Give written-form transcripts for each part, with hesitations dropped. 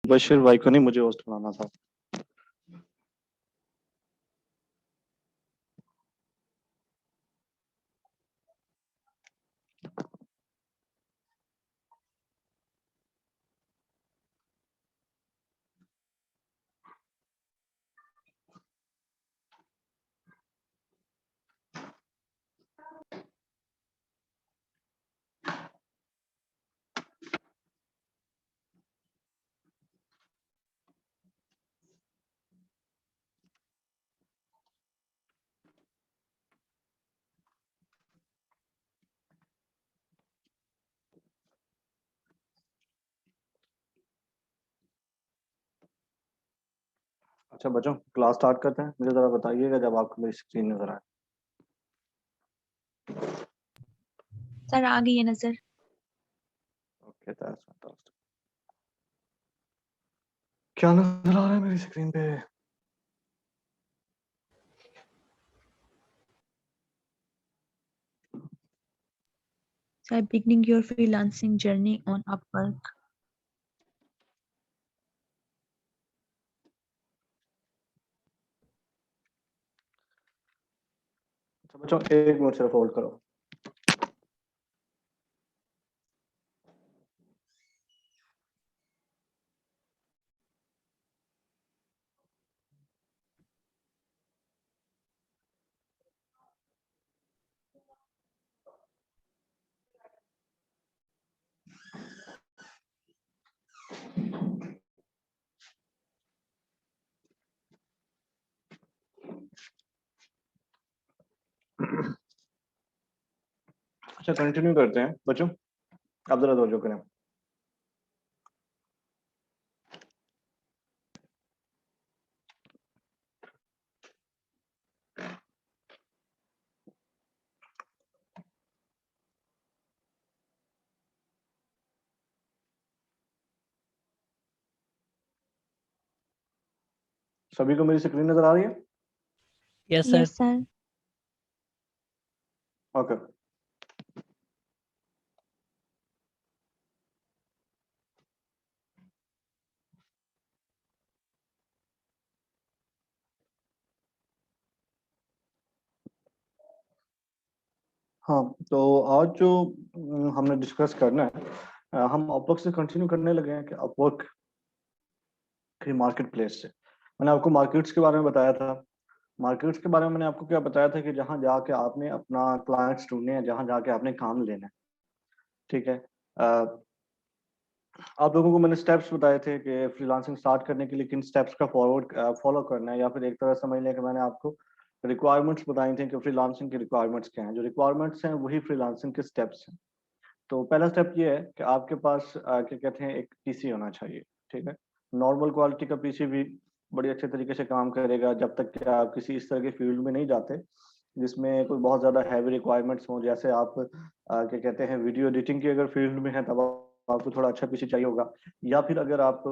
बशीर भाई को नहीं, मुझे होस्ट बनाना था। अच्छा बच्चों, क्लास स्टार्ट करते हैं। मुझे जरा बताइएगा जब आपको मेरी स्क्रीन नजर आए। सर आ गई है नजर। Okay, that's fantastic. क्या नजर आ रहा है मेरी स्क्रीन पे? Sir beginning your freelancing journey on Upwork. अच्छा बच्चों, एक मिनट सिर्फ होल्ड करो। अच्छा, कंटिन्यू करते हैं बच्चों। आप जरा तवज्जो करें। सभी को मेरी स्क्रीन नजर आ रही है? Yes sir. Yes sir. Okay. हाँ, तो आज जो हमने डिस्कस करना है, हम अपवर्क से कंटिन्यू करने लगे हैं कि अपवर्क की मार्केट प्लेस से। मैंने आपको मार्केट्स के बारे में बताया था। मार्केट्स के बारे में मैंने आपको क्या बताया था कि जहां जाके आपने अपना क्लाइंट्स ढूंढने हैं, जहां जाके आपने काम लेना है। ठीक है। आप लोगों को मैंने स्टेप्स बताए थे कि फ्रीलांसिंग स्टार्ट करने के लिए किन स्टेप्स का फॉरवर्ड फॉलो करना है, या फिर एक तरह समझ लें कि मैंने आपको रिक्वायरमेंट्स बताई थी कि फ्रीलांसिंग की रिक्वायरमेंट्स क्या हैं। जो रिक्वायरमेंट्स हैं वही फ्रीलांसिंग के स्टेप्स हैं। तो पहला स्टेप ये है कि आपके पास क्या कहते हैं, एक पीसी होना चाहिए। ठीक है। नॉर्मल क्वालिटी का पीसी भी बड़ी अच्छे तरीके से काम करेगा, जब तक कि आप किसी इस तरह के फील्ड में नहीं जाते जिसमें कोई बहुत ज्यादा हैवी रिक्वायरमेंट्स हो। जैसे आप क्या कहते हैं, वीडियो एडिटिंग की अगर फील्ड में है तब आपको थोड़ा अच्छा पीसी चाहिए होगा। या फिर अगर आप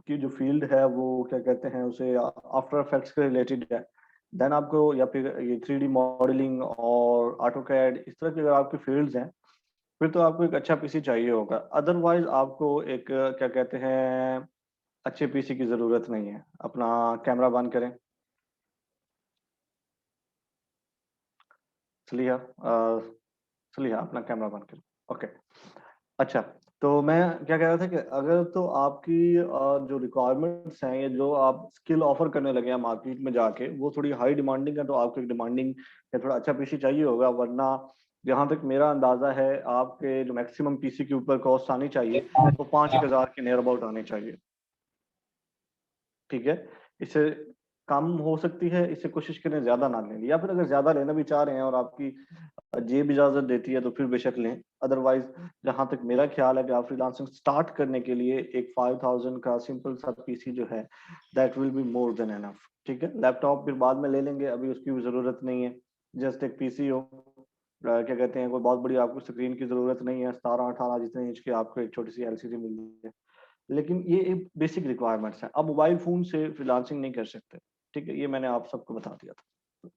की जो फील्ड है वो क्या कहते हैं, उसे आफ्टर इफेक्ट्स के रिलेटेड है, देन आपको, या फिर ये 3D मॉडलिंग और ऑटो कैड, इस तरह की अगर आपकी फील्ड्स हैं, फिर तो आपको एक अच्छा पीसी चाहिए होगा। अदरवाइज आपको एक क्या कहते हैं, अच्छे पीसी की जरूरत नहीं है। अपना कैमरा बंद करें। चलिए चलिए अपना कैमरा बंद करें। ओके। अच्छा, तो मैं क्या कह रहा था कि अगर तो आपकी जो रिक्वायरमेंट्स हैं, ये जो आप स्किल ऑफर करने लगे हैं मार्केट में जाके, वो थोड़ी हाई डिमांडिंग है, तो आपको एक डिमांडिंग या थोड़ा अच्छा पीसी चाहिए होगा। वरना जहां तक मेरा अंदाजा है, आपके जो मैक्सिमम पीसी के ऊपर कॉस्ट आनी चाहिए वो 5,000 के नियर अबाउट आनी चाहिए। ठीक है। इससे कम हो सकती है, इससे कोशिश करें ज्यादा ना लें, या फिर अगर ज्यादा लेना भी चाह रहे हैं और आपकी जेब इजाजत देती है तो फिर बेशक लें। अदरवाइज जहां तक मेरा ख्याल है कि आप फ्रीलांसिंग स्टार्ट करने के लिए एक 5,000 का सिंपल सा पीसी जो है, that will be more than enough. ठीक है। लैपटॉप फिर बाद में ले लेंगे, अभी उसकी भी जरूरत नहीं है। जस्ट एक पीसी हो, क्या कहते हैं, कोई बहुत बड़ी आपको स्क्रीन की जरूरत नहीं है। 17-18 जितने इंच की आपको एक छोटी सी एलसीडी मिल है। लेकिन ये एक बेसिक रिक्वायरमेंट्स है। अब मोबाइल फोन से फ्रीलांसिंग नहीं कर सकते। ठीक है, ये मैंने आप सबको बता दिया था।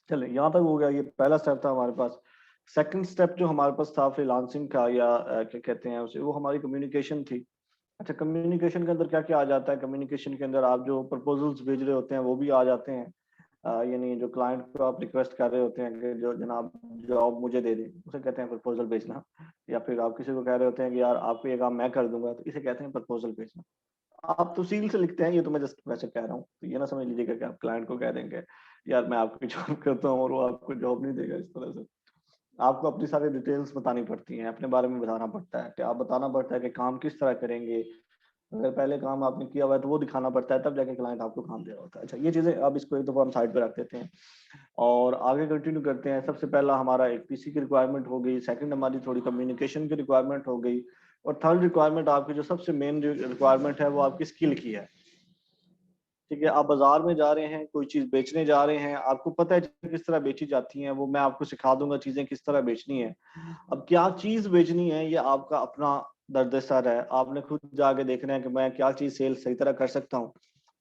चले, यहाँ तक हो गया। ये पहला स्टेप था हमारे पास। सेकंड स्टेप जो हमारे पास था फ्रीलांसिंग का, या क्या कहते हैं उसे, वो हमारी कम्युनिकेशन थी। अच्छा, कम्युनिकेशन के अंदर क्या क्या आ जाता है? कम्युनिकेशन के अंदर आप जो प्रपोजल्स भेज रहे होते हैं वो भी आ जाते हैं। यानी जो क्लाइंट को आप रिक्वेस्ट कर रहे होते हैं कि जो जनाब जॉब मुझे दे दें, उसे कहते हैं प्रपोजल भेजना। या फिर आप किसी को कह रहे होते हैं कि यार आपको ये काम मैं कर दूंगा, तो इसे कहते हैं प्रपोजल भेजना। आप तफसील से लिखते हैं, ये तो मैं जस्ट वैसे कह रहा हूँ, तो ये ना समझ लीजिएगा कि आप क्लाइंट को कह देंगे यार मैं आपकी जॉब करता हूँ और वो आपको जॉब नहीं देगा, इस तरह से। आपको अपनी सारी डिटेल्स बतानी पड़ती हैं, अपने बारे में बताना पड़ता है कि आप बताना पड़ता है कि काम किस तरह करेंगे। अगर पहले काम आपने किया हुआ है तो वो दिखाना पड़ता है, तब जाके क्लाइंट आपको काम दे रहा होता है। अच्छा, ये चीजें अब इसको एक दफा हम साइड पे रख देते हैं और आगे कंटिन्यू करते हैं। सबसे पहला हमारा एक पीसी की रिक्वायरमेंट हो गई, सेकंड हमारी थोड़ी कम्युनिकेशन की रिक्वायरमेंट हो गई, और थर्ड रिक्वायरमेंट आपकी जो सबसे मेन रिक्वायरमेंट है वो आपकी स्किल की है। ठीक है, आप बाजार में जा रहे हैं, कोई चीज बेचने जा रहे हैं, आपको पता है चीजें किस तरह बेची जाती हैं, वो मैं आपको सिखा दूंगा चीजें किस तरह बेचनी है। अब क्या चीज बेचनी है ये आपका अपना दर्द सर है, आपने खुद जाके देखना है कि मैं क्या चीज सेल सही तरह कर सकता हूँ,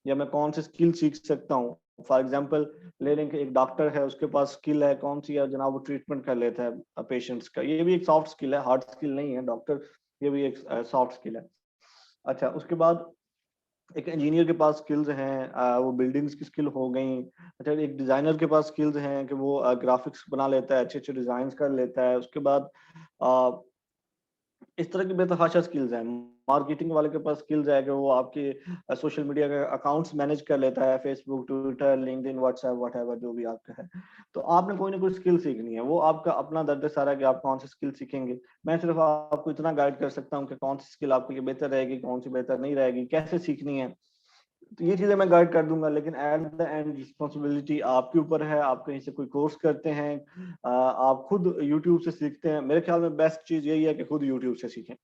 या मैं कौन सी स्किल सीख सकता हूँ। फॉर एग्जाम्पल ले लें कि एक डॉक्टर है, उसके पास स्किल है कौन सी है जनाब, वो ट्रीटमेंट कर लेता है पेशेंट्स का, ये भी एक सॉफ्ट स्किल है, हार्ड स्किल नहीं है डॉक्टर, ये भी एक सॉफ्ट स्किल है। अच्छा, उसके बाद एक इंजीनियर के पास स्किल्स हैं, वो बिल्डिंग्स की स्किल हो गई। अच्छा, एक डिजाइनर के पास स्किल्स हैं कि वो ग्राफिक्स बना लेता है, अच्छे अच्छे डिजाइन कर लेता है। उसके बाद अ, इस तरह की बेतहाशा स्किल्स हैं। मार्केटिंग वाले के पास स्किल्स है कि वो आपके सोशल मीडिया के अकाउंट्स मैनेज कर लेता है, Facebook, Twitter, LinkedIn, WhatsApp, whatever जो भी आपका है। तो आपने कोई ना कोई स्किल सीखनी है, वो आपका अपना दर्द सारा है कि आप कौन सी स्किल सीखेंगे। मैं सिर्फ आपको इतना गाइड कर सकता हूँ कि कौन सी स्किल आपके लिए बेहतर रहेगी, कौन सी बेहतर नहीं रहेगी, कैसे सीखनी है। तो ये चीजें मैं गाइड कर दूंगा, लेकिन एट द एंड रिस्पॉन्सिबिलिटी आपके ऊपर है। आप कहीं से कोई कोर्स करते हैं, आप खुद यूट्यूब से सीखते हैं, मेरे ख्याल में बेस्ट चीज यही है कि खुद यूट्यूब से सीखें।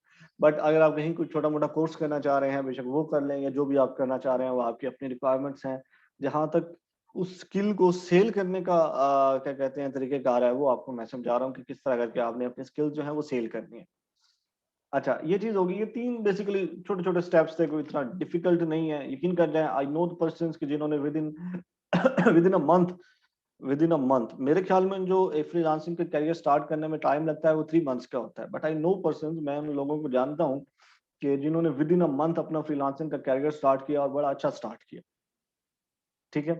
बट अगर आप कहीं कोई छोटा मोटा कोर्स करना चाह रहे हैं, बेशक वो कर लें, या जो भी आप करना चाह रहे हैं वो आपकी अपनी रिक्वायरमेंट्स हैं। जहां तक उस स्किल को सेल करने का क्या कहते हैं तरीकेकार है, वो आपको मैं समझा रहा हूँ कि किस तरह करके आपने अपनी स्किल जो है वो सेल करनी है। अच्छा, ये चीज होगी, ये तीन बेसिकली छोटे छोटे स्टेप्स थे, कोई इतना डिफिकल्ट नहीं है। यकीन कर जाए, आई नो द पर्संस कि जिन्होंने with in with in a month, मेरे ख्याल में जो एक फ्रीलांसिंग का करियर स्टार्ट करने में टाइम लगता है वो 3 मंथ्स का होता है। बट आई नो पर्सन, मैं उन लोगों को जानता हूँ कि जिन्होंने विद इन अ मंथ अपना फ्रीलांसिंग का करियर स्टार्ट किया और बड़ा अच्छा स्टार्ट किया। ठीक है,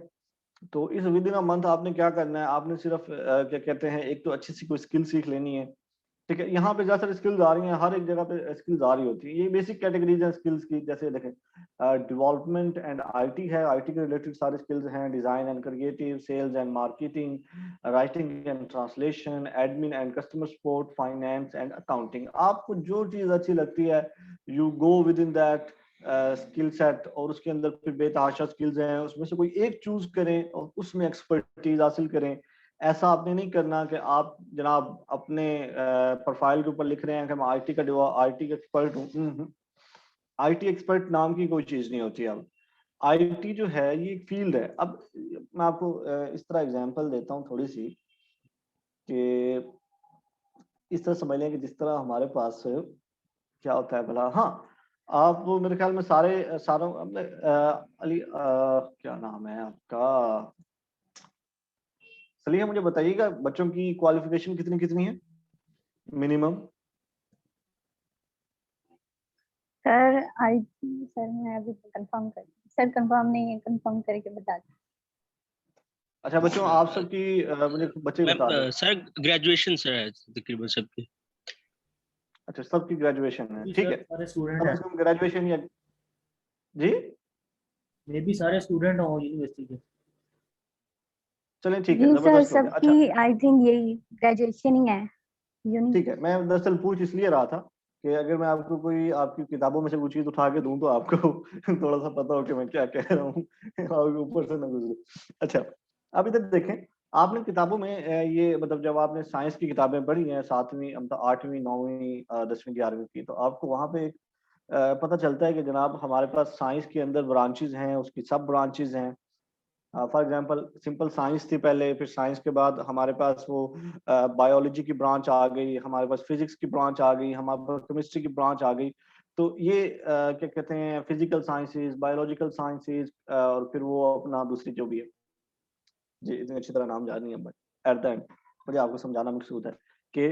तो इस विद इन अ मंथ आपने क्या करना है, आपने सिर्फ क्या कहते हैं, एक तो अच्छी सी कोई स्किल सीख लेनी है। ठीक है, यहाँ पे ज्यादा सारी स्किल्स आ रही हैं, हर एक जगह पे स्किल्स आ रही होती है। ये बेसिक कैटेगरीज हैं स्किल्स की, जैसे देखें डेवलपमेंट एंड आईटी है, आईटी के रिलेटेड सारे स्किल्स हैं, design and creative, sales and marketing, writing and translation, admin and customer support, finance and accounting. आपको जो चीज अच्छी लगती है, you go with in that skill set, और उसके अंदर फिर बेतहाशा स्किल्स हैं, उसमें से कोई एक चूज करें और उसमें एक्सपर्टीज हासिल करें। ऐसा आपने नहीं करना कि आप जनाब अपने प्रोफाइल के ऊपर लिख रहे हैं कि मैं आईटी का एक्सपर्ट हूँ। आईटी एक्सपर्ट नाम की कोई चीज नहीं होती। अब आईटी जो है ये एक फील्ड है। अब मैं आपको इस तरह एग्जांपल देता हूँ थोड़ी सी, कि इस तरह समझ लें कि जिस तरह हमारे पास क्या होता है भला, हाँ, आप मेरे ख्याल में सारों अली क्या नाम है आपका, सलीहा, मुझे बताइएगा बच्चों की क्वालिफिकेशन कितनी कितनी है मिनिमम? सर आई सर मैं अभी कंफर्म कर, सर कंफर्म नहीं है, कंफर्म करके बता दें। अच्छा बच्चों, आप सबकी मुझे बच्चे बता दें। मैम सर ग्रेजुएशन सर है तकरीबन सबकी। अच्छा, सबकी ग्रेजुएशन है, भी ठीक सर है। सारे स्टूडेंट अब हैं, इसमें ग्रेजुएशन या जी, मे भी सारे स्टूडेंट हो यूनिवर्सिटी के। चलें ठीक है, जी सर जबरदस्त हो गया। अच्छा सबकी आई थिंक यही ग्रेजुएशन ही है यूनि। ठीक है, मैं दरअसल पूछ इसलिए रहा था कि अगर मैं आपको कोई आपकी किताबों में से कोई चीज उठा के दूं तो आपको थोड़ा सा पता हो कि मैं क्या कह रहा हूँ, आपके ऊपर से ना गुजरे। अच्छा, अब इधर देखें, आपने किताबों में ये मतलब जब आपने साइंस की किताबें पढ़ी हैं, 7वीं मतलब 8वीं 9वीं 10वीं 11वीं की, तो आपको वहां पे पता चलता है कि जनाब हमारे पास साइंस के अंदर ब्रांचेज हैं, उसकी सब ब्रांचेज हैं। फॉर एग्जांपल सिंपल साइंस थी पहले, फिर साइंस के बाद हमारे पास वो बायोलॉजी की ब्रांच आ गई, हमारे पास फिजिक्स की ब्रांच आ गई, हमारे पास केमिस्ट्री की ब्रांच आ गई। तो ये क्या कहते हैं, फिजिकल साइंसेज, बायोलॉजिकल साइंसेज, और फिर वो अपना दूसरी जो भी है, जी इतनी अच्छी तरह नाम याद नहीं है, बट एट द एंड मुझे आपको समझाना मकसूद है कि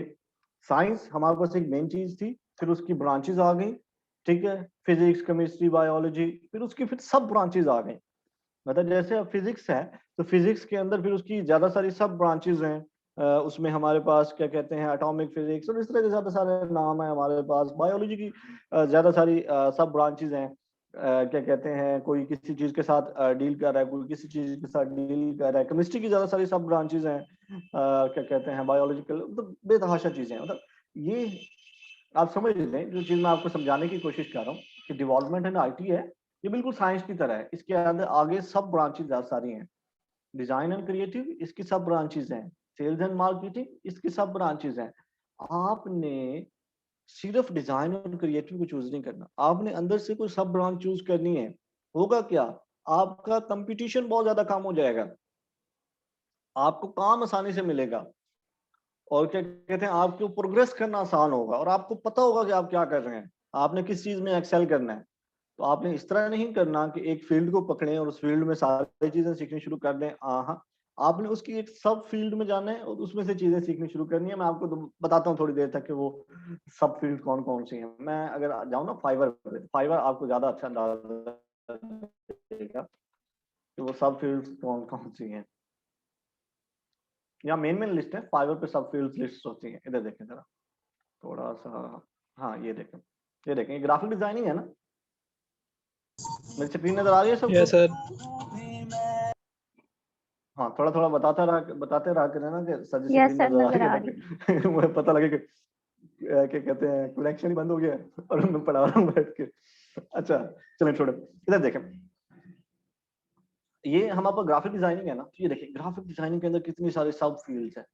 साइंस हमारे पास एक मेन चीज थी, फिर उसकी ब्रांचेज आ गई, ठीक है, फिजिक्स, केमिस्ट्री, बायोलॉजी, फिर उसकी फिर सब ब्रांचेज आ गई। मतलब जैसे अब फिजिक्स है तो फिजिक्स के अंदर फिर उसकी ज्यादा सारी सब ब्रांचेज हैं। उसमें हमारे पास क्या कहते हैं एटॉमिक फिजिक्स और इस तरह के ज्यादा सारे नाम है हमारे पास। बायोलॉजी की ज्यादा सारी सब ब्रांचेज हैं। क्या कहते हैं, कोई किसी चीज के साथ डील कर रहा है, कोई किसी चीज के साथ डील कर रहा है। केमिस्ट्री की ज्यादा सारी सब ब्रांचेज हैं। क्या कहते हैं बायोलॉजिकल, मतलब बेतहाशा चीजें हैं। मतलब ये आप समझ लें, जो चीज मैं आपको समझाने की कोशिश कर रहा हूँ कि डेवलपमेंट एंड आईटी है, ये बिल्कुल साइंस की तरह है। इसके अंदर आगे सब ब्रांचेज बहुत सारी हैं। डिजाइन एंड क्रिएटिव, इसकी सब ब्रांचेज हैं। सेल्स एंड मार्केटिंग, इसकी सब ब्रांचेज हैं। आपने सिर्फ डिजाइन और क्रिएटिव को चूज नहीं करना, आपने अंदर से कोई सब ब्रांच चूज करनी है। होगा क्या, आपका कंपटीशन बहुत ज्यादा कम हो जाएगा, आपको काम आसानी से मिलेगा, और क्या कहते हैं आपको प्रोग्रेस करना आसान होगा, और आपको पता होगा कि आप क्या कर रहे हैं, आपने किस चीज में एक्सेल करना है। तो आपने इस तरह नहीं करना कि एक फील्ड को पकड़ें और उस फील्ड में सारी चीजें सीखनी शुरू कर दें। हाँ, आपने उसकी एक सब फील्ड में जाना है और उसमें से चीजें सीखनी शुरू करनी है। मैं आपको तो बताता हूँ थोड़ी देर तक कि वो सब फील्ड कौन कौन सी हैं। मैं अगर जाऊँ ना फाइवर पे, फाइवर आपको ज्यादा अच्छा अंदाजा देगा कि वो सब फील्ड कौन कौन सी हैं। या मेन लिस्ट है, फाइवर पे सब फील्ड लिस्ट होती है। इधर देखें जरा थोड़ा सा, हाँ ये देखें, ये देखें, ये ग्राफिक डिजाइनिंग है ना। मेरी स्क्रीन नजर आ रही है सबको? Yes sir. हाँ, थोड़ा थोड़ा बताते रहा करें ना कि सर जी यस स्क्रीन सर, नजर आ नजर रही आ है रही। ताकि मुझे पता लगे कि क्या कहते हैं कनेक्शन ही बंद हो गया है और मैं पढ़ा रहा हूँ बैठ के। अच्छा चलें छोड़ो, इधर देखें, ये हमारे पास ग्राफिक डिजाइनिंग है ना। तो ये देखिए ग्राफिक डिजाइनिंग के अंदर कितनी सारे सब फील्ड्स हैं,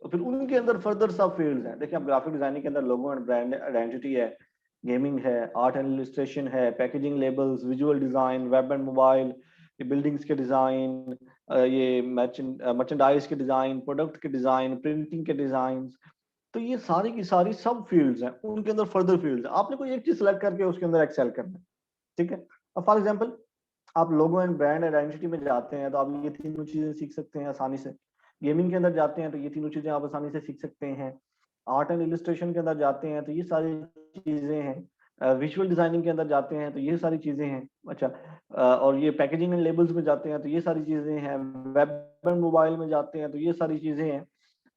और फिर उनके अंदर फर्दर सब फील्ड्स हैं। देखिए अब ग्राफिक डिजाइनिंग के अंदर लोगो एंड ब्रांड आइडेंटिटी है, गेमिंग है, आर्ट एंड इलस्ट्रेशन है, packaging, labels, visual design, web and mobile, ये बिल्डिंग्स के डिजाइन, ये मर्चेंडाइज के डिजाइन, प्रोडक्ट के डिजाइन, प्रिंटिंग के डिजाइन। तो ये सारी की सारी सब फील्ड्स हैं, उनके अंदर फर्दर फील्ड्स हैं। आपने कोई एक चीज सेलेक्ट करके उसके अंदर एक्सेल करना है, ठीक है। अब फॉर एग्जांपल आप लोगो एंड ब्रांड आइडेंटिटी में जाते हैं तो आप ये तीनों चीजें सीख सकते हैं आसानी से। गेमिंग के अंदर जाते हैं तो ये तीनों चीजें आप आसानी से सीख सकते हैं। आर्ट एंड इलस्ट्रेशन के अंदर जाते हैं तो ये सारी चीजें हैं। विजुअल डिजाइनिंग के अंदर जाते हैं तो ये सारी चीजें हैं। अच्छा, और ये पैकेजिंग एंड लेबल्स में जाते हैं तो ये सारी चीजें हैं। वेब एंड मोबाइल में जाते हैं तो ये सारी चीजें हैं।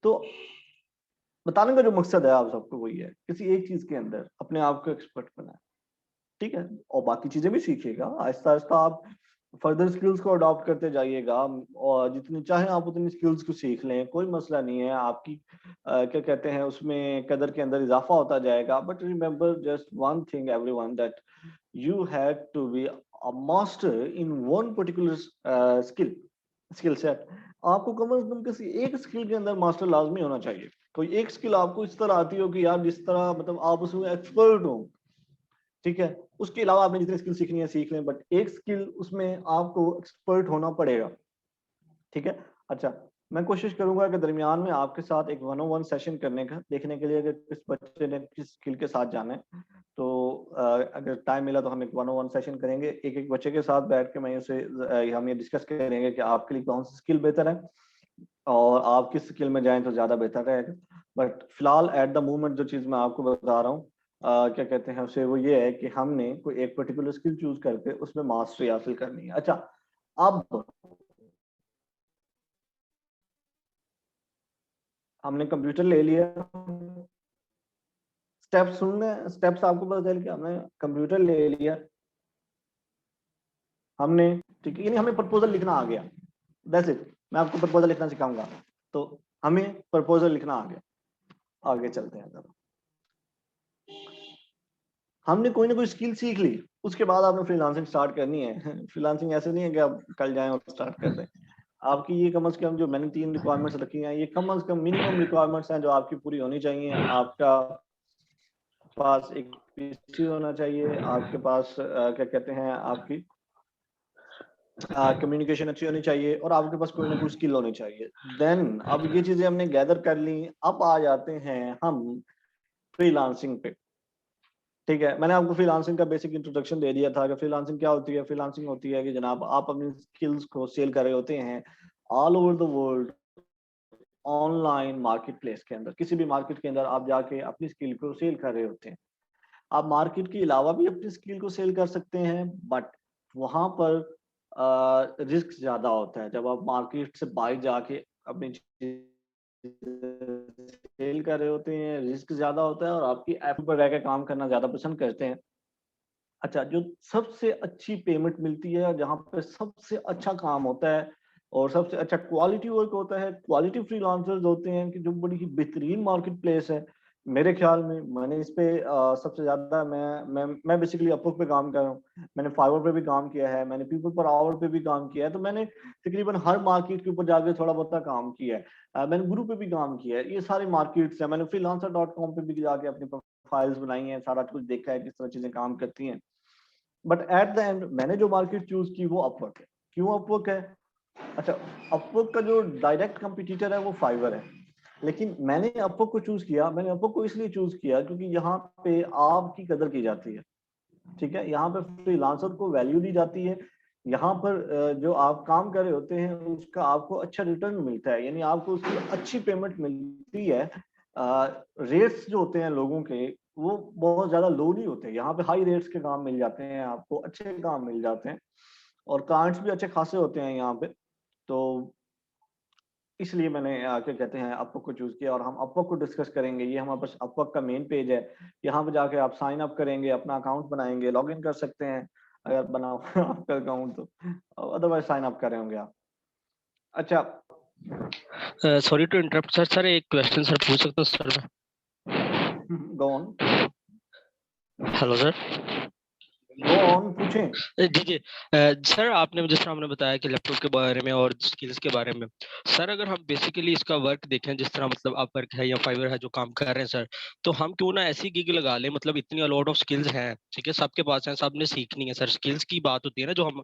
तो बताने का जो मकसद है आप सबको वही है, किसी एक चीज के अंदर अपने आप को एक्सपर्ट बनाए, ठीक है। और बाकी चीजें भी सीखिएगा, आहिस्ता आहिस्ता आप फर्दर स्किल्स को अडॉप्ट करते जाइएगा, और जितनी चाहे आप उतनी स्किल्स को सीख लें, कोई मसला नहीं है। आपकी क्या कहते हैं उसमें कदर के अंदर इजाफा होता जाएगा। But remember just one thing everyone, that you have to be a master in one particular skill set. आपको कम से कम किसी एक स्किल के अंदर मास्टर लाजमी होना चाहिए। कोई एक स्किल आपको इस तरह आती हो कि यार जिस तरह मतलब आप उसमें एक्सपर्ट हो, ठीक है। उसके अलावा आपने जितनी स्किल सीखनी है सीख लें, बट एक स्किल उसमें आपको एक्सपर्ट होना पड़ेगा, ठीक है। अच्छा, मैं कोशिश करूंगा कि दरमियान में आपके साथ एक 1-on-1 सेशन करने का, देखने के लिए अगर किस बच्चे ने किस स्किल के साथ जाना है। तो अगर टाइम मिला तो हम एक 1-on-1 सेशन करेंगे, एक एक बच्चे के साथ बैठ के मैं उसे हम ये डिस्कस करेंगे कि आपके लिए कौन सी स्किल बेहतर है और आप किस स्किल में जाएं तो ज्यादा बेहतर रहेगा। बट फिलहाल एट द मोमेंट जो चीज मैं आपको बता रहा हूँ, क्या कहते हैं उसे, वो ये है कि हमने कोई एक पर्टिकुलर स्किल चूज करके उसमें मास्टरी हासिल करनी है। अच्छा, अब हमने कंप्यूटर ले लिया, स्टेप्स सुनने, स्टेप्स आपको पता चल गया, हमने कंप्यूटर ले लिया, हमने, ठीक है, यानी हमें प्रपोजल लिखना आ गया। दैट्स इट, मैं आपको प्रपोजल लिखना सिखाऊंगा। तो हमें प्रपोजल लिखना आ गया, आगे चलते हैं जरा। हमने कोई ना कोई स्किल सीख ली, उसके बाद आपने फ्रीलांसिंग स्टार्ट करनी है। फ्रीलांसिंग ऐसे नहीं है कि आप कल जाएं और स्टार्ट कर दें। आपकी ये कम से कम, जो मैंने 3 रिक्वायरमेंट्स रखी हैं, ये कम से कम मिनिमम रिक्वायरमेंट्स हैं जो आपकी पूरी होनी चाहिए। आपका पास एक पीसी होना चाहिए, आपके पास क्या कहते हैं आपकी कम्युनिकेशन अच्छी होनी चाहिए, और आपके पास कोई ना कोई स्किल होनी चाहिए। देन अब ये चीजें हमने गैदर कर ली, अब आ जाते हैं हम फ्रीलांसिंग पे, ठीक है। मैंने आपको फ्रीलांसिंग का बेसिक इंट्रोडक्शन दे दिया था कि फ्रीलांसिंग क्या होती है। फ्रीलांसिंग होती है कि जनाब आप अपनी स्किल्स को सेल कर रहे होते हैं all over the world, online market place के अंदर, किसी भी मार्केट के अंदर आप जाके अपनी स्किल को सेल कर रहे होते हैं। आप मार्केट के अलावा भी अपनी स्किल को सेल कर सकते हैं, बट वहां पर रिस्क ज्यादा होता है। जब आप मार्केट से बाहर जाके अपनी सेल कर रहे होते हैं, रिस्क ज्यादा होता है और आपकी ऐप पर रहकर काम करना ज्यादा पसंद करते हैं। अच्छा, जो सबसे अच्छी पेमेंट मिलती है, जहाँ पे सबसे अच्छा काम होता है और सबसे अच्छा क्वालिटी वर्क होता है, क्वालिटी फ्रीलांसर्स होते हैं, कि जो बड़ी ही बेहतरीन मार्केट प्लेस है मेरे ख्याल में। मैंने इस पे सबसे ज्यादा मैं बेसिकली अपवर्क पे काम कर रहा हूँ, मैंने फाइवर पे भी काम किया है, मैंने पीपल पर आवर पे भी काम किया है, तो मैंने तकरीबन हर मार्केट के ऊपर जाके थोड़ा बहुत काम किया है। मैंने गुरु पे भी काम किया है, ये सारे मार्केट्स है। मैंने freelancer.com पे भी जाके अपनी प्रोफाइल्स बनाई हैं, सारा कुछ देखा है किस तरह चीजें काम करती हैं। बट एट द एंड मैंने जो मार्केट चूज की वो अपवर्क है। क्यों अपवर्क है? अच्छा, अपवर्क का जो डायरेक्ट कंपटीटर है वो फाइवर है, लेकिन मैंने अपवर्क को चूज किया। मैंने अपवर्क को इसलिए चूज किया क्योंकि यहाँ पे आपकी कदर की जाती है, ठीक है। यहाँ पे फ्रीलांसर को वैल्यू दी जाती है। यहाँ पर जो आप काम कर रहे होते हैं उसका आपको अच्छा रिटर्न मिलता है, यानी आपको उसकी अच्छी पेमेंट मिलती है। रेट्स जो होते हैं लोगों के वो बहुत ज्यादा लो नहीं होते। यहाँ पे हाई रेट्स के काम मिल जाते हैं, आपको अच्छे काम मिल जाते हैं और क्लाइंट्स भी अच्छे खासे होते हैं यहाँ पे। तो इसलिए मैंने क्या कहते हैं अपवर्क को चूज किया और हम अपवर्क को डिस्कस करेंगे। ये हमारे पास अपवर्क का मेन पेज है, यहाँ पे जाके आप साइन अप करेंगे, अपना अकाउंट बनाएंगे, लॉग इन कर सकते हैं अगर बना हो आपका अकाउंट तो, अदरवाइज साइन अप कर रहे होंगे आप। अच्छा, sorry to interrupt sir, sir एक क्वेश्चन सर पूछ सकता हूँ सर मैं? Go on. Hello sir. Go on, पूछें। जी जी। सर आपने जिस तरह हमने बताया कि लैपटॉप के बारे में और स्किल्स के बारे में, सर अगर हम बेसिकली इसका वर्क देखें जिस तरह मतलब अपवर्क है या फाइवर है जो काम कर रहे हैं सर, तो हम क्यों ना ऐसी गिग लगा लें, मतलब इतनी अलॉट ऑफ स्किल्स हैं, ठीक है, सबके पास हैं, सबने सीखनी है सर। स्किल्स की बात होती है ना जो हम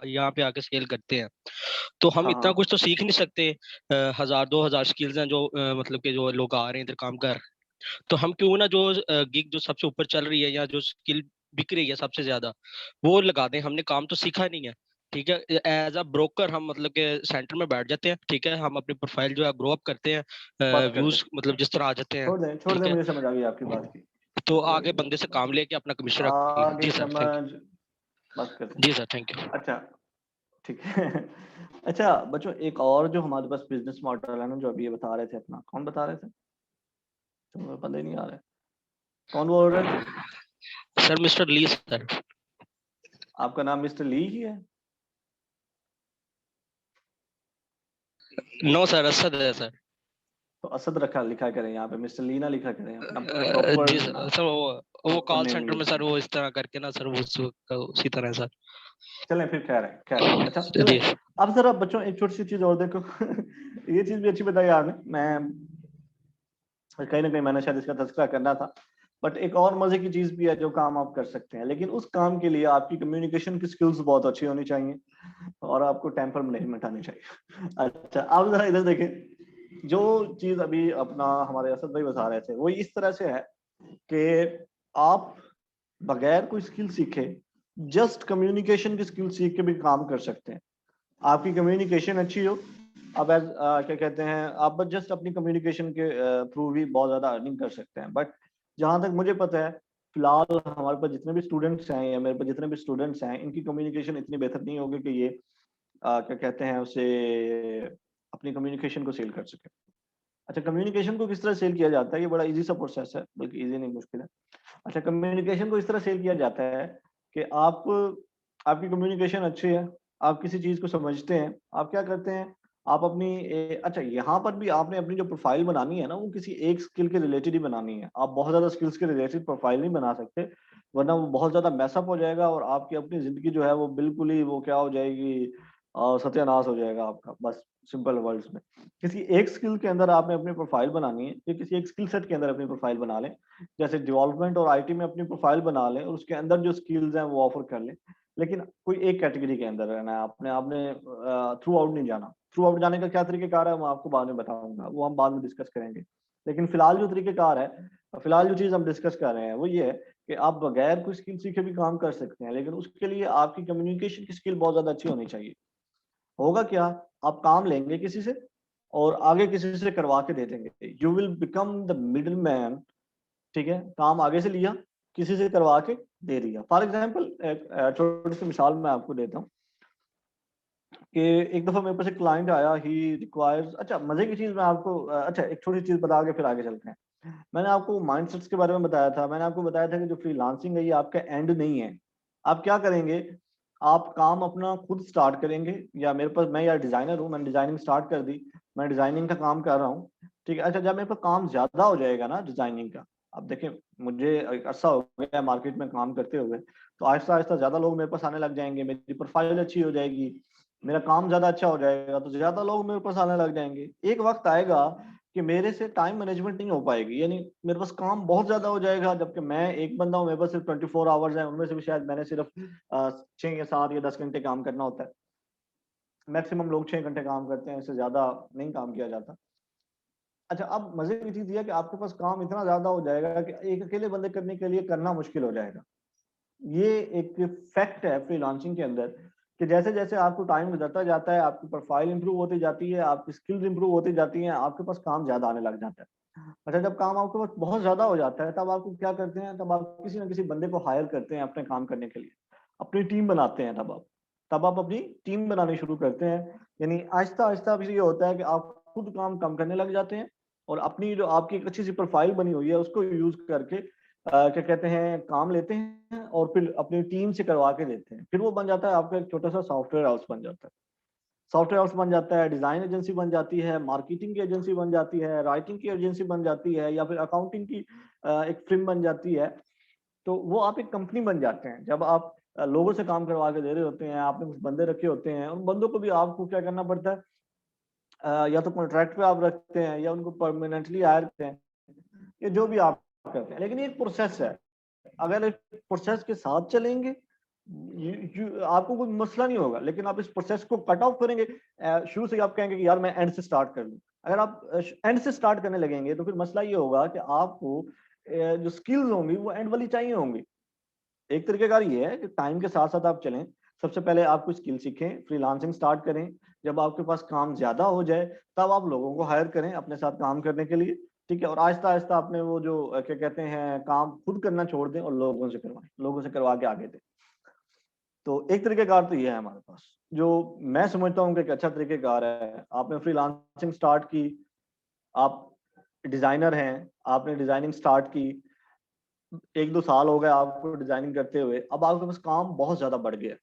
यहाँ पे आके सेल करते हैं, तो हम हाँ इतना हाँ, कुछ तो सीख नहीं सकते। 1000-2000 स्किल्स हैं जो मतलब कि जो लोग आ रहे हैं इधर काम कर, तो हम क्यों ना जो गिग जो सबसे ऊपर चल रही है या जो स्किल बिक रही है सबसे ज्यादा वो लगा दें। हमने काम तो सीखा नहीं है, ठीक है, एज अ ब्रोकर हम मतलब के सेंटर में बैठ जाते हैं, ठीक है, हम अपनी प्रोफाइल जो है ग्रो अप करते हैं, बस कर दें, व्यूज मतलब जिस तरह आ जाते हैं, छोड़ दें, ठीक है, मुझे समझ आ गई आपकी बात की, तो समझ आ आगे गई बंदे से समझ आ काम गई। लेके अपना कमीशन रख लें। आगे जी सर, थैंक समझ, बस कर दें। यू। जी सर, थैंक यू। अच्छा, ठीक है। अच्छा बच्चों, एक और जो हमारे पास बिजनेस मॉडल है ना, जो अभी ये बता रहे थे, अपना कौन बता रहे थे, तो मुझे पता ही नहीं आ रहा है कौन बोल रहे थे। सर मिस्टर ली सर। आपका नाम मिस्टर ली ही है? नो सर, असद है सर। तो असद रखा लिखा करें यहाँ पे, मिस्टर ली ना लिखा करें, अपना प्रॉपर जी सर, सर वो प्रॉपर कॉल नेम सेंटर में यूज सर करें। वो इस तरह करके ना सर वो उसी तरह है सर। चलें फिर, खैर है, खैर है। अच्छा चलें, जी अब जरा बच्चों एक छोटी सी चीज और देखो। ये चीज भी अच्छी बताई आपने, मैं कहीं ना कहीं मैंने शायद इसका तज़किरा करना था। बट एक और मजे की चीज भी है जो काम आप कर सकते हैं, लेकिन उस काम के लिए आपकी कम्युनिकेशन की स्किल्स बहुत अच्छी होनी चाहिए और आपको टेम्पर मैनेजमेंट आनी चाहिए। अच्छा, आप जरा इधर देखें, जो चीज अभी अपना हमारे असद भाई बता रहे थे वो इस तरह से है कि आप बगैर कोई स्किल सीखे जस्ट कम्युनिकेशन की स्किल सीख के भी काम कर सकते हैं। आपकी कम्युनिकेशन अच्छी हो, अब क्या कहते हैं, आप जस्ट अपनी कम्युनिकेशन के थ्रू भी बहुत ज्यादा अर्निंग कर सकते हैं। बट जहां तक मुझे पता है, फिलहाल हमारे पास जितने भी स्टूडेंट्स हैं या मेरे पास जितने भी स्टूडेंट्स हैं, इनकी कम्युनिकेशन इतनी बेहतर नहीं होगी कि ये क्या कहते हैं उसे अपनी कम्युनिकेशन को सेल कर सके। अच्छा, कम्युनिकेशन को किस तरह सेल किया जाता है, ये बड़ा इजी सा प्रोसेस है, बल्कि इजी नहीं मुश्किल है। अच्छा, कम्युनिकेशन को इस तरह सेल किया जाता है कि आपकी कम्युनिकेशन अच्छी है, आप किसी चीज को समझते हैं, आप क्या करते हैं, आप अपनी अच्छा, यहाँ पर भी आपने अपनी जो प्रोफाइल बनानी है ना, वो किसी एक स्किल के रिलेटेड ही बनानी है। आप बहुत ज्यादा स्किल्स के रिलेटेड प्रोफाइल नहीं बना सकते, वरना वो बहुत ज्यादा मैसअप हो जाएगा और आपकी अपनी जिंदगी जो है वो बिल्कुल ही वो क्या हो जाएगी, सत्यानाश हो जाएगा आपका। बस सिंपल वर्ड्स में, किसी एक स्किल के अंदर आपने अपनी प्रोफाइल बनानी है, या किसी एक स्किल सेट के अंदर अपनी प्रोफाइल बना लें। जैसे डेवलपमेंट और आईटी में अपनी प्रोफाइल बना लें और उसके अंदर जो स्किल्स हैं वो ऑफर कर लें, लेकिन कोई एक कैटेगरी के अंदर रहना है आपने आपने थ्रू आउट नहीं जाना। थ्रू आउट जाने का क्या तरीकेकार है मैं आपको बाद में बताऊंगा, वो हम बाद में डिस्कस करेंगे। लेकिन फिलहाल जो तरीकेकार है, फिलहाल जो चीज हम डिस्कस कर रहे हैं वो ये है कि आप बगैर कोई स्किल सीखे भी काम कर सकते हैं, लेकिन उसके लिए आपकी कम्युनिकेशन की स्किल बहुत ज्यादा अच्छी होनी चाहिए। होगा क्या, आप काम लेंगे किसी से और आगे किसी से करवा के दे देंगे, you will become the middle man, ठीक है। काम आगे से लिया, किसी से करवा के दे दिया। फॉर एग्जाम्पल एक छोटी सी मिसाल मैं आपको देता हूँ कि एक दफा मेरे पास एक क्लाइंट आया, ही रिक्वायर्स, अच्छा मजे की चीज मैं आपको अच्छा एक छोटी चीज बता के फिर आगे चलते हैं। मैंने आपको माइंडसेट्स के बारे में बताया था, मैंने आपको बताया था कि जो फ्रीलांसिंग है ये आपका एंड नहीं है। आप क्या करेंगे, आप काम अपना खुद स्टार्ट करेंगे, या मेरे पास, मैं यार डिजाइनर हूँ, मैंने डिजाइनिंग स्टार्ट कर दी, मैं डिजाइनिंग का काम कर रहा हूँ, ठीक है। अच्छा जब मेरे पास काम ज्यादा हो जाएगा ना डिजाइनिंग का, अब देखिए मुझे एक अरसा हो गया मार्केट में काम करते हुए, तो आहिस्ता आहिस्ता ज्यादा लोग मेरे पास आने लग जाएंगे, मेरी प्रोफाइल अच्छी हो जाएगी, मेरा काम ज्यादा अच्छा हो जाएगा, तो ज्यादा लोग मेरे पास आने लग जाएंगे। एक वक्त आएगा कि मेरे से टाइम मैनेजमेंट नहीं हो पाएगी, यानी मेरे पास काम बहुत ज्यादा हो जाएगा, जबकि मैं एक बंदा हूँ, मेरे पास सिर्फ 24 आवर्स है, उनमें से भी शायद मैंने सिर्फ 6 या 7 या 10 घंटे काम करना होता है। मैक्सिमम लोग 6 घंटे काम करते हैं, इससे ज्यादा नहीं काम किया जाता। अच्छा अब मजे की चीज ये है कि आपके पास काम इतना ज्यादा हो जाएगा कि एक अकेले बंदे करने के लिए करना मुश्किल हो जाएगा। ये एक फैक्ट है फ्रीलांसिंग के अंदर कि जैसे जैसे आपको टाइम गुजरता जाता है, आपकी प्रोफाइल इंप्रूव होती जाती है, आपकी स्किल्स इंप्रूव होती जाती हैं, आपके पास काम ज्यादा आने लग जाता है। अच्छा जब काम आपके पास बहुत ज्यादा हो जाता है, तब आपको क्या करते हैं, तब आप किसी ना किसी बंदे को हायर करते हैं अपने काम करने के लिए, अपनी टीम बनाते हैं। तब आप अपनी टीम बनानी शुरू करते हैं, यानी आहिस्ता आहिस्ता फिर ये होता है कि आप खुद काम कम करने लग जाते हैं, और अपनी जो आपकी एक अच्छी सी प्रोफाइल बनी हुई है उसको यूज करके क्या कहते हैं, काम लेते हैं और फिर अपनी टीम से करवा के देते हैं। फिर वो बन जाता है आपका एक छोटा सा सॉफ्टवेयर हाउस बन जाता है। सॉफ्टवेयर हाउस बन जाता है, डिजाइन एजेंसी बन जाती है, मार्केटिंग की एजेंसी बन जाती है, राइटिंग की एजेंसी बन जाती है, या फिर अकाउंटिंग की एक फिल्म बन जाती है। तो वो आप एक कंपनी बन जाते हैं जब आप लोगों से काम करवा के दे रहे होते हैं, आपने कुछ बंदे रखे होते हैं, उन बंदों को भी आपको क्या करना पड़ता है, या तो कॉन्ट्रैक्ट पे आप रखते हैं या उनको परमानेंटली हायर करते हैं, ये जो भी आप करते हैं। लेकिन ये एक प्रोसेस है, अगर इस प्रोसेस के साथ चलेंगे आपको कोई मसला नहीं होगा। लेकिन आप इस प्रोसेस को कट ऑफ करेंगे, शुरू से आप कहेंगे कि यार मैं एंड से स्टार्ट कर लूं, अगर आप एंड से स्टार्ट करने लगेंगे तो फिर मसला ये होगा कि आपको जो स्किल्स होंगी वो एंड वाली चाहिए होंगी। एक तरीकेकार ये है कि टाइम के साथ साथ आप चलें। सबसे पहले आप कुछ स्किल सीखें, फ्रीलांसिंग स्टार्ट करें, जब आपके पास काम ज्यादा हो जाए तब आप लोगों को हायर करें अपने साथ काम करने के लिए, ठीक है। और आहिस्ता आहिस्ता अपने वो जो क्या कहते हैं काम खुद करना छोड़ दें और लोगों से करवाएं, लोगों से करवा के आगे दें। तो एक तरीकेकार तो ये है हमारे पास, जो मैं समझता हूँ कि एक अच्छा तरीकेकार है। आपने फ्रीलांसिंग स्टार्ट की, आप डिजाइनर हैं, आपने डिजाइनिंग स्टार्ट की, 1-2 साल हो गए आपको डिजाइनिंग करते हुए, अब आपके पास काम बहुत ज्यादा बढ़ गया,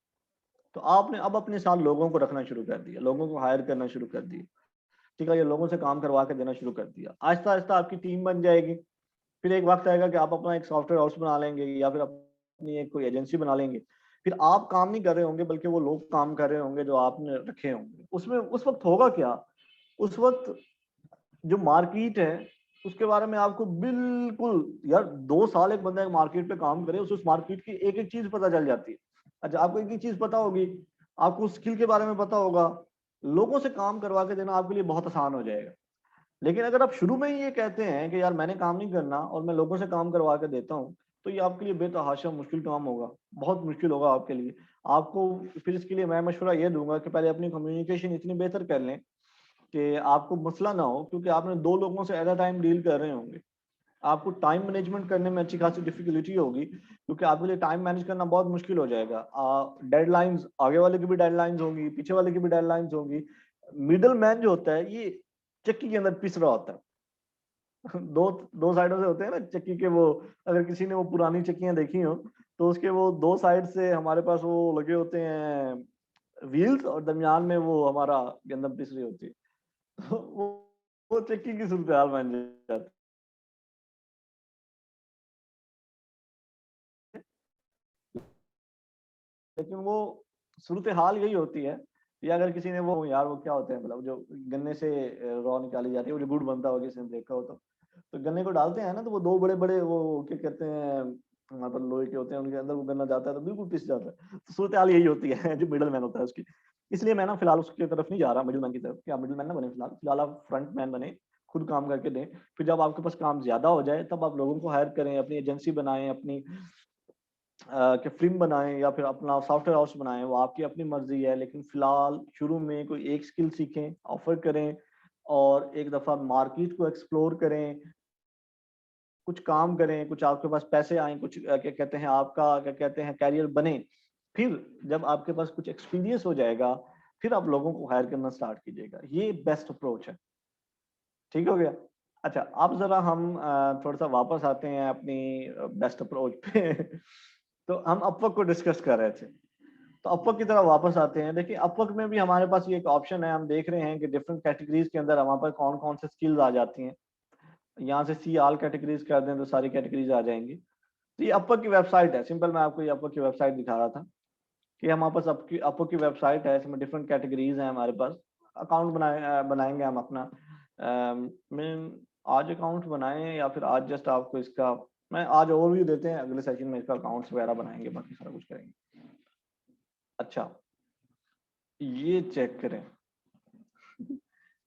तो आपने अब अपने साथ लोगों को रखना शुरू कर दिया, लोगों को हायर करना शुरू कर दिया, ठीक है। ये लोगों से काम करवा के देना शुरू कर दिया, आहिस्ता आहिस्ता आपकी टीम बन जाएगी। फिर एक वक्त आएगा कि आप अपना एक सॉफ्टवेयर हाउस बना लेंगे या फिर अपनी एक कोई एजेंसी बना लेंगे। फिर आप काम नहीं कर रहे होंगे बल्कि वो लोग काम कर रहे होंगे जो आपने रखे होंगे। उसमें उस वक्त होगा क्या, उस वक्त जो मार्केट है उसके बारे में आपको बिल्कुल, यार 2 साल एक बंदा एक मार्केट पे काम करे, उस मार्केट की एक एक चीज पता चल जाती है। अच्छा आपको एक ही चीज पता होगी, आपको स्किल के बारे में पता होगा, लोगों से काम करवा के देना आपके लिए बहुत आसान हो जाएगा। लेकिन अगर आप शुरू में ही ये कहते हैं कि यार मैंने काम नहीं करना और मैं लोगों से काम करवा के देता हूँ, तो ये आपके लिए बेतहाशा मुश्किल काम होगा, बहुत मुश्किल होगा आपके लिए। आपको फिर इसके लिए मैं मशवरा ये दूंगा कि पहले अपनी कम्युनिकेशन इतनी बेहतर कर लें कि आपको मसला ना हो, क्योंकि आपने 2 लोगों से एट अ टाइम डील कर रहे होंगे, आपको टाइम मैनेजमेंट करने में अच्छी खासी डिफिकल्टी होगी, क्योंकि आपके लिए टाइम मैनेज करना बहुत मुश्किल हो जाएगा। डेडलाइंस, आगे वाले की भी डेडलाइंस होंगी, पीछे वाले की भी डेडलाइंस होंगी। मिडल मैन जो होता है ये चक्की के अंदर पिस रहा होता है। दो दो साइडों से होते हैं ना चक्की के वो, अगर किसी ने वो पुरानी चक्कियां देखी हो तो उसके वो 2 साइड से हमारे पास वो लगे होते हैं व्हील्स, और दरमियान में वो हमारा गंदम पिस रही होती है। तो वो चक्की की सूरत हाल बन जाती है। लेकिन वो सूरत हाल यही होती है, या अगर किसी ने वो, यार वो क्या होते हैं, मतलब जो गन्ने से रॉ निकाली जाती है, वो जो गुड़ बनता हो, किसी ने देखा हो तो गन्ने को डालते हैं ना, तो वो 2 बड़े बड़े वो क्या कहते हैं, हमारे पास लोहे के होते हैं, उनके अंदर वो गन्ना जाता है तो बिल्कुल पिस जाता है। तो सूरत हाल यही होती है जो मिडल मैन होता है उसकी। इसलिए मैं ना फिलहाल उसकी तरफ नहीं जा रहा, मिडल मैन की तरफ। क्या मिडल मैन ना बने, फिलहाल फिलहाल आप फ्रंट मैन बने, खुद काम करके दें। फिर जब आपके पास काम ज्यादा हो जाए तब आप लोगों को हायर करें, अपनी एजेंसी बनाएं, अपनी कि फिल्म बनाएं या फिर अपना सॉफ्टवेयर हाउस बनाएं, वो आपकी अपनी मर्जी है। लेकिन फिलहाल शुरू में कोई एक स्किल सीखें, ऑफर करें, और एक दफा मार्केट को एक्सप्लोर करें, कुछ काम करें, कुछ आपके पास पैसे आए, कुछ क्या कहते हैं आपका क्या कहते हैं कैरियर बने, फिर जब आपके पास कुछ एक्सपीरियंस हो जाएगा फिर आप लोगों को हायर करना स्टार्ट कीजिएगा। ये बेस्ट अप्रोच है। ठीक हो गया। अच्छा, अब जरा हम थोड़ा सा वापस आते हैं अपनी बेस्ट अप्रोच पे तो हम अपवर्क को डिस्कस कर रहे थे, तो अपवर्क की तरह वापस आते हैं। देखिए अपवर्क में भी हमारे पास ये एक ऑप्शन है, हम देख रहे हैं कि डिफरेंट कैटेगरीज के अंदर हमारे पास कौन कौन से स्किल्स आ जाती हैं। यहाँ से सी ऑल कैटेगरीज कर दें तो सारी कैटेगरीज आ जाएंगी। तो ये अपवर्क की वेबसाइट है, सिंपल मैं आपको ये अपवर्क की वेबसाइट दिखा रहा था कि हमारे पास अपवर्क की वेबसाइट है, इसमें डिफरेंट कैटेगरीज हैं हमारे पास। अकाउंट बनाएंगे हम अपना। मैं आज अकाउंट बनाएं या फिर आज जस्ट आपको इसका मैं आज ओवरव्यू देते हैं, अगले सेशन में इसका अकाउंट्स वगैरह बनाएंगे, बाकी सारा कुछ करेंगे। अच्छा, ये चेक करें,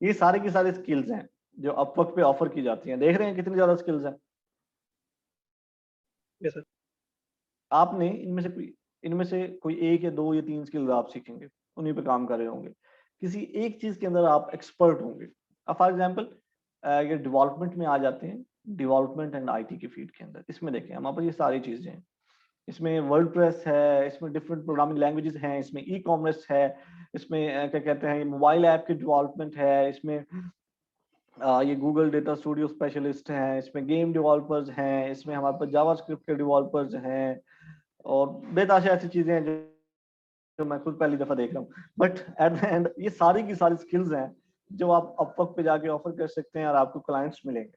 ये सारे की सारी स्किल्स हैं जो अपवर्क पे ऑफर की जाती हैं। देख रहे हैं कितनी ज्यादा स्किल्स हैं। Yes sir. आपने इनमें से कोई एक या दो या तीन स्किल्स आप सीखेंगे, उन्हीं पे काम कर रहे होंगे, किसी एक चीज के अंदर आप एक्सपर्ट होंगे। अब फॉर एग्जांपल ये डेवलपमेंट में आ जाते हैं, डेवलपमेंट एंड आईटी की फील्ड के अंदर। इसमें देखें हमारे पास ये सारी चीजें हैं, इसमें वर्डप्रेस है, इसमें डिफरेंट प्रोग्रामिंग लैंग्वेजेस हैं, इसमें ई कॉमर्स है, इसमें क्या कहते हैं मोबाइल ऐप की डेवलपमेंट है, इसमें ये गूगल डेटा स्टूडियो स्पेशलिस्ट हैं, इसमें गेम डेवलपर्स हैं, इसमें हमारे पास जावास्क्रिप्ट के डेवलपर्स हैं और बेताशा ऐसी चीजें हैं जो मैं खुद पहली दफा देख रहा हूँ। बट एट द एंड ये सारी की सारी स्किल्स हैं जो आप अपवर्क पे जाके ऑफर कर सकते हैं और आपको क्लाइंट्स मिलेंगे।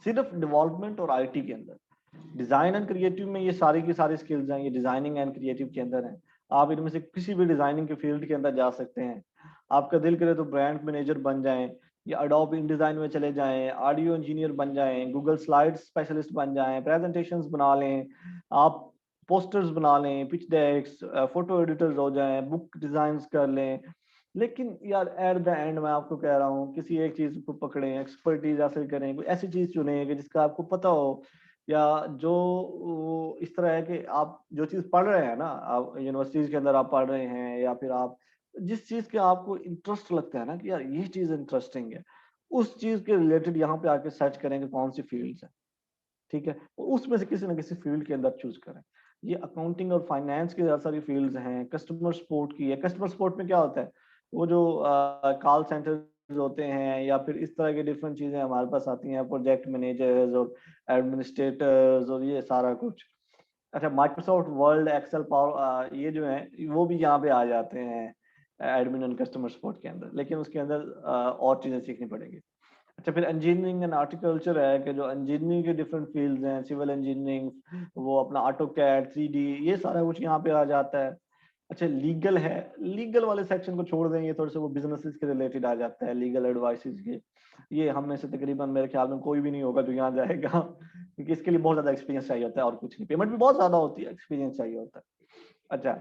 सिर्फ डेवलपमेंट और आईटी के अंदर, डिजाइन एंड क्रिएटिव में ये सारी की सारी स्किल्स हैं, ये डिजाइनिंग एंड क्रिएटिव के अंदर हैं। आप इनमें से किसी भी डिजाइनिंग के फील्ड के अंदर जा सकते हैं। आपका दिल करे तो ब्रांड मैनेजर बन जाएं या अडोब इंडिजाइन में चले जाएं, ऑडियो इंजीनियर बन जाएं, गूगल स्लाइड स्पेशलिस्ट बन जाएं, प्रेजेंटेशंस बना लें, आप पोस्टर्स बना लें, पिच डेक्स, फोटो एडिटर्स हो जाएं, बुक डिजाइन्स कर लें। लेकिन यार एट द एंड मैं आपको कह रहा हूँ किसी एक चीज को पकड़ें, एक्सपर्टीज हासिल करें, कोई ऐसी चीज चुनें कि जिसका आपको पता हो, या जो इस तरह है कि आप जो चीज पढ़ रहे हैं ना, आप यूनिवर्सिटीज के अंदर आप पढ़ रहे हैं, या फिर आप जिस चीज के आपको इंटरेस्ट लगता है ना कि यार ये चीज इंटरेस्टिंग है, उस चीज के रिलेटेड यहाँ पे आके सर्च करेंगे कौन सी फील्ड्स है। ठीक है, उसमें से किसी ना किसी फील्ड के अंदर चूज करें। ये अकाउंटिंग और फाइनेंस की बहुत सारी फील्ड्स हैं, कस्टमर सपोर्ट की है। कस्टमर सपोर्ट में क्या होता है, वो जो कॉल सेंटर होते हैं या फिर इस तरह की डिफरेंट चीजें हमारे पास आती हैं, प्रोजेक्ट मैनेजर्स और एडमिनिस्ट्रेटर्स और ये सारा कुछ। अच्छा, माइक्रोसॉफ्ट वर्ड, एक्सेल, पावर, ये जो है वो भी यहाँ पे आ जाते हैं एडमिन एंड कस्टमर सपोर्ट के अंदर, लेकिन उसके अंदर और चीजें सीखनी पड़ेगी। अच्छा, फिर इंजीनियरिंग एंड आर्टिकल्चर है कि जो इंजीनियरिंग के डिफरेंट फील्ड्स हैं, सिविल इंजीनियरिंग, वो अपना ऑटो कैड, 3D, ये सारा कुछ यहाँ पे आ जाता है। अच्छा, लीगल है, लीगल वाले सेक्शन को छोड़ देंगे, थोड़े से वो बिजनेसेस के रिलेटेड आ जाता है, लीगल एडवाइसेस के। ये हम में से तकरीबन मेरे ख्याल में कोई भी नहीं होगा जो यहाँ जाएगा क्योंकि इसके लिए बहुत ज्यादा एक्सपीरियंस चाहिए होता है और कुछ नहीं, पेमेंट भी बहुत ज्यादा होती है, एक्सपीरियंस चाहिए होता है। अच्छा,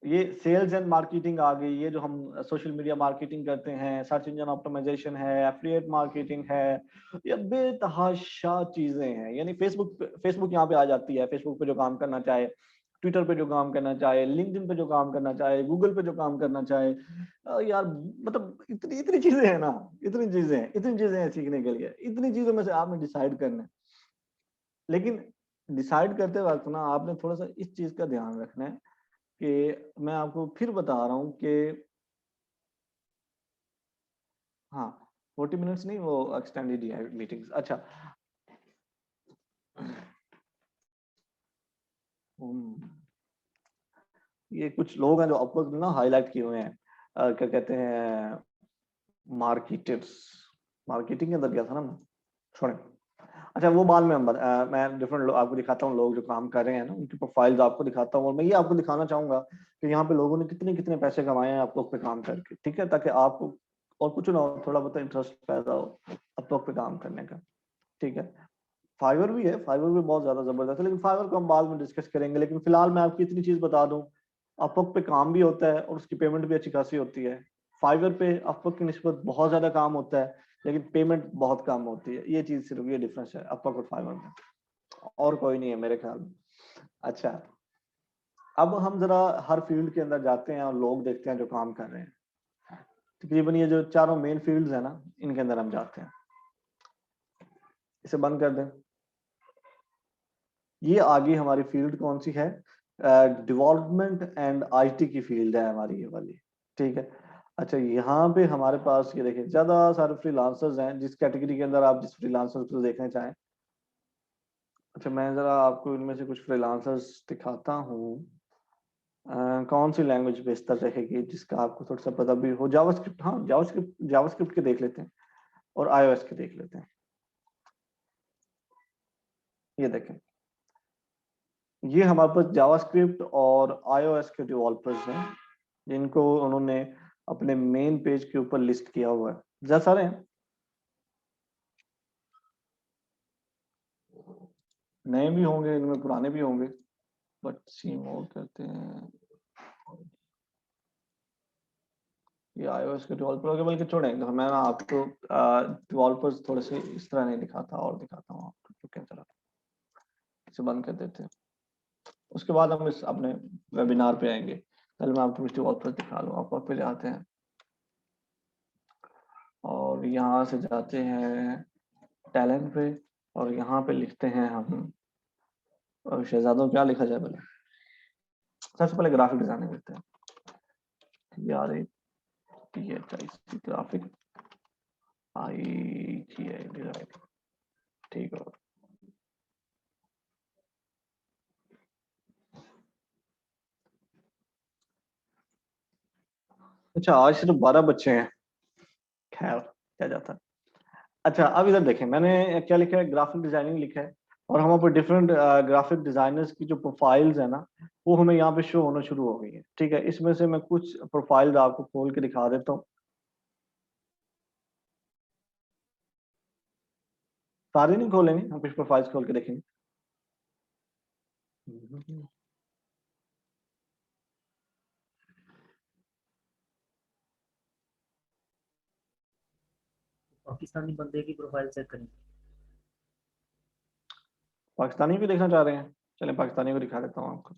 ये सेल्स एंड मार्केटिंग आ गई, ये जो हम सोशल मीडिया मार्केटिंग करते हैं, सर्च इंजन ऑप्टिमाइजेशन है, एफिलिएट मार्केटिंग है, ये बेतहाशा चीजें हैं। यानी फेसबुक यहाँ पे आ जाती है, फेसबुक पे जो काम करना चाहे, ट्विटर पे जो काम करना चाहे, लिंक्डइन पे जो काम करना चाहे, गूगल पे जो काम करना चाहे, यार मतलब इतनी इतनी चीजें हैं ना, इतनी चीजें हैं सीखने के लिए, इतनी चीजों में से आपने डिसाइड करना है। लेकिन डिसाइड करते वक्त ना आपने थोड़ा सा इस चीज का ध्यान रखना है कि मैं आपको फिर बता रहा हूँ कि हाँ, 40 मिनट्स नहीं, वो एक्सटेंडेड मीटिंग्स। अच्छा, ये कुछ लोग हैं जो अपवर्क ना हाईलाइट किए हुए हैं, क्या कहते हैं, मार्केटर्स। मार्केटिंग के अंदर गया था ना मैं, छोड़ें। अच्छा, वो बाद में मैं डिफरेंट आपको दिखाता हूँ, लोग जो काम कर रहे हैं ना उनकी प्रोफाइल्स आपको दिखाता हूँ, और मैं ये आपको दिखाना चाहूंगा कि यहाँ पे लोगों ने कितने कितने पैसे कमाए हैं अपवर्क पे काम करके। ठीक है, ताकि आपको और कुछ ना हो, थोड़ा बहुत इंटरेस्ट पैदा हो अपवर्क पे काम करने का। ठीक है, फाइवर भी है, फाइवर भी बहुत ज्यादा जबरदस्त है, लेकिन फाइवर को हम बाद में डिस्कस करेंगे। लेकिन फिलहाल मैं आपको इतनी चीज बता दूं, अपवर्क पे काम भी होता है और उसकी पेमेंट भी अच्छी खासी होती है। फाइवर पे अपवर्क की निस्बत बहुत ज्यादा काम होता है, लेकिन पेमेंट बहुत कम होती है। ये चीज सिर्फ ये डिफरेंस है अपवर्क और फाइवर में, और कोई नहीं है मेरे ख्याल में। अच्छा, अब हम जरा हर फील्ड के अंदर जाते हैं और लोग देखते हैं जो काम कर रहे हैं। तकरीबन ये जो चारों मेन फील्ड्स है ना, इनके अंदर हम जाते हैं। इसे बंद कर दें। ये आगे हमारी फील्ड कौन सी है, डेवलपमेंट एंड आईटी की फील्ड है हमारी ये वाली, ठीक है। अच्छा यहाँ पे हमारे पास ये देखिए ज्यादा सारे फ्रीलांसर्स हैं, जिस कैटेगरी के अंदर आप जिस फ्रीलांसर्स को देखना चाहें। अच्छा मैं जरा आपको इनमें से कुछ फ्रीलांसर्स दिखाता हूँ। कौन सी लैंग्वेज बेहतर रहेगी जिसका आपको थोड़ा सा पता भी हो। जावास्क्रिप्ट, हाँ जावास्क्रिप्ट के देख लेते हैं और iOS के देख लेते हैं। ये देखें, ये हमारे पास जावास्क्रिप्ट और iOS के डेवलपर्स हैं जिनको उन्होंने अपने मेन पेज के ऊपर लिस्ट किया हुआ है। ज्यादा सारे हैं, नए भी होंगे इनमें, पुराने भी होंगे, बट सी मोर करते हैं। ये iOS के डेवलपर हो गए, बल्कि छोड़ेंगे, मैं ना आपको डेवलपर्स थोड़े से इस तरह नहीं दिखाता और दिखाता हूँ आपको। तो क्या चला, इसे बंद कर देते हैं, उसके बाद हम इस अपने वेबिनार पे आएंगे। पहले मैं आपको कुछ डेवलपर दिखा लूँ। आप पे जाते हैं और यहाँ से जाते हैं टैलेंट पे और यहाँ पे लिखते हैं हम, और शहजादों क्या लिखा जाए पहले, सबसे पहले ग्राफिक डिजाइनिंग लिखते हैं। यार ग्राफिक डिजाइन, ठीक है। अच्छा आज सिर्फ 12 बच्चे हैं, खैर क्या जाता है। अच्छा अब इधर देखें, मैंने क्या लिखा है, ग्राफिक डिजाइनिंग लिखा है, और हमारे पर डिफरेंट ग्राफिक डिजाइनर्स की जो प्रोफाइल्स है ना, वो हमें यहाँ पे शो होना शुरू हो गई है, ठीक है। इसमें से मैं कुछ प्रोफाइल्स आपको खोल के दिखा देता हूँ। सारे नहीं खोलेंगे, हम कुछ प्रोफाइल्स खोल के देखेंगे। पाकिस्तानी बंदे की प्रोफाइल चेक करें। पाकिस्तानी भी देखना चाह रहे हैं, चलें पाकिस्तानी को दिखा देता हूँ आपको।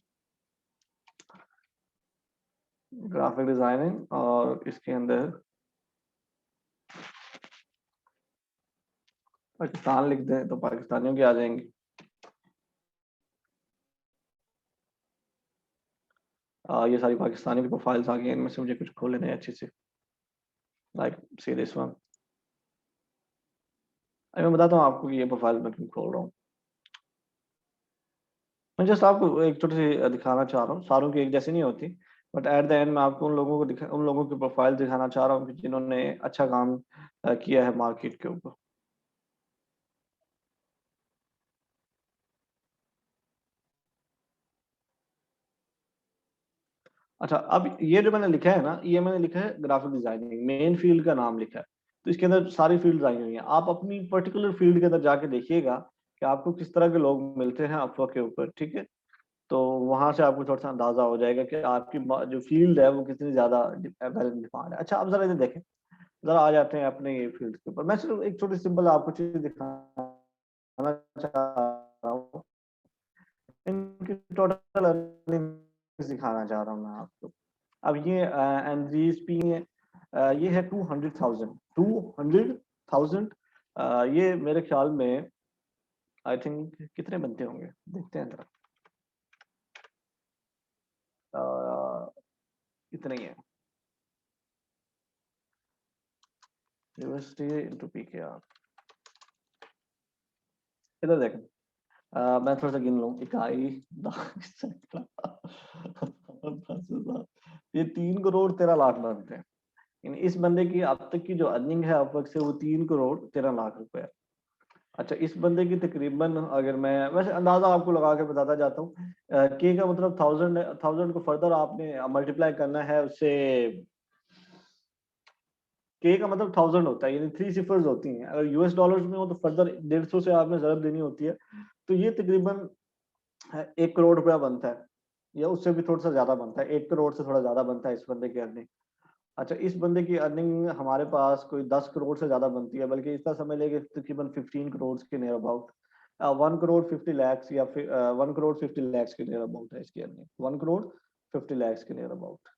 ग्राफिक डिजाइनिंग और इसके अंदर पाकिस्तान लिख दें तो पाकिस्तानियों के आ जाएंगे। ये सारी पाकिस्तानी की प्रोफाइल्स आ गई हैं, इनमें से मुझे कुछ खोल लेने हैं अच्छे से, लाइक सी दिस वन। मैं बताता हूँ आपको कि ये प्रोफाइल मैं क्यों खोल रहा हूँ। मैं जस्ट आपको एक छोटी सी दिखाना चाह रहा हूँ, सारों की एक जैसी नहीं होती, बट एट द एंड मैं आपको उन लोगों की प्रोफाइल दिखाना चाह रहा हूँ जिन्होंने अच्छा काम किया है मार्केट के ऊपर। अच्छा अब ये जो मैंने लिखा है ना, ये मैंने लिखा है ग्राफिक डिजाइनिंग, मेन फील्ड का नाम लिखा है, तो इसके अंदर सारी फील्ड आई हुई हैं। आप अपनी पर्टिकुलर फील्ड के अंदर जाके देखिएगा कि आपको किस तरह के लोग मिलते हैं अपवर्क के ऊपर, ठीक है। तो वहां से आपको थोड़ा सा अंदाजा हो जाएगा कि आपकी जो फील्ड है वो कितनी ज्यादा वेल डिफाइंड है। अच्छा अब जरा इधर देखें, जरा आ जाते हैं अपने ये फील्ड के ऊपर। मैं सिर्फ एक छोटी सिंपल आपको चीज दिखाना चाह रहा हूँ, इनकी टोटल अर्निंग दिखाना चाह रहा हूँ मैं आपको। अब ये एनजीएसपी ये है 200,000 ये मेरे ख्याल में आई थिंक कितने बनते होंगे, देखते हैं जरा। इतने ही है, यूएसडी इनटू पीकेआर। इधर देखें, मैं थोड़ा सा गिन लूं, इकाई ये 3 करोड़ 13 लाख बनते हैं। इस बंदे की अब तक की जो अर्निंग है अपवर्क से वो 3 करोड़ 13 लाख रुपए है। अच्छा इस बंदे की तकरीबन, अगर मैं वैसे अंदाजा आपको लगा के बताता जाता हूँ, के का मतलब 1000 को फर्दर आपने मल्टीप्लाई करना है उससे। के का मतलब 1000 होता है, यानी 3 सिफर्स होती हैं। अगर यूएस डॉलर्स में हो तो फर्दर 150 से आपने ज़रब देनी होती है, तो ये तकरीबन 1 करोड़ रुपया बनता है, या उससे भी थोड़ा सा ज्यादा बनता है, 1 करोड़ से थोड़ा ज्यादा बनता है इस बंदे की अर्निंग। अच्छा इस बंदे की अर्निंग हमारे पास कोई 10 करोड़ से ज्यादा बनती है, बल्कि इतना समझ लेंगे तकरीबन 15 करोड़ के नियर अबाउट, 1 करोड़ 50 लाख या फिर 1 करोड़ 50 लाख के नियर अबाउट है इसकी अर्निंग, 1 करोड़ 50 लाख के नियर अबाउट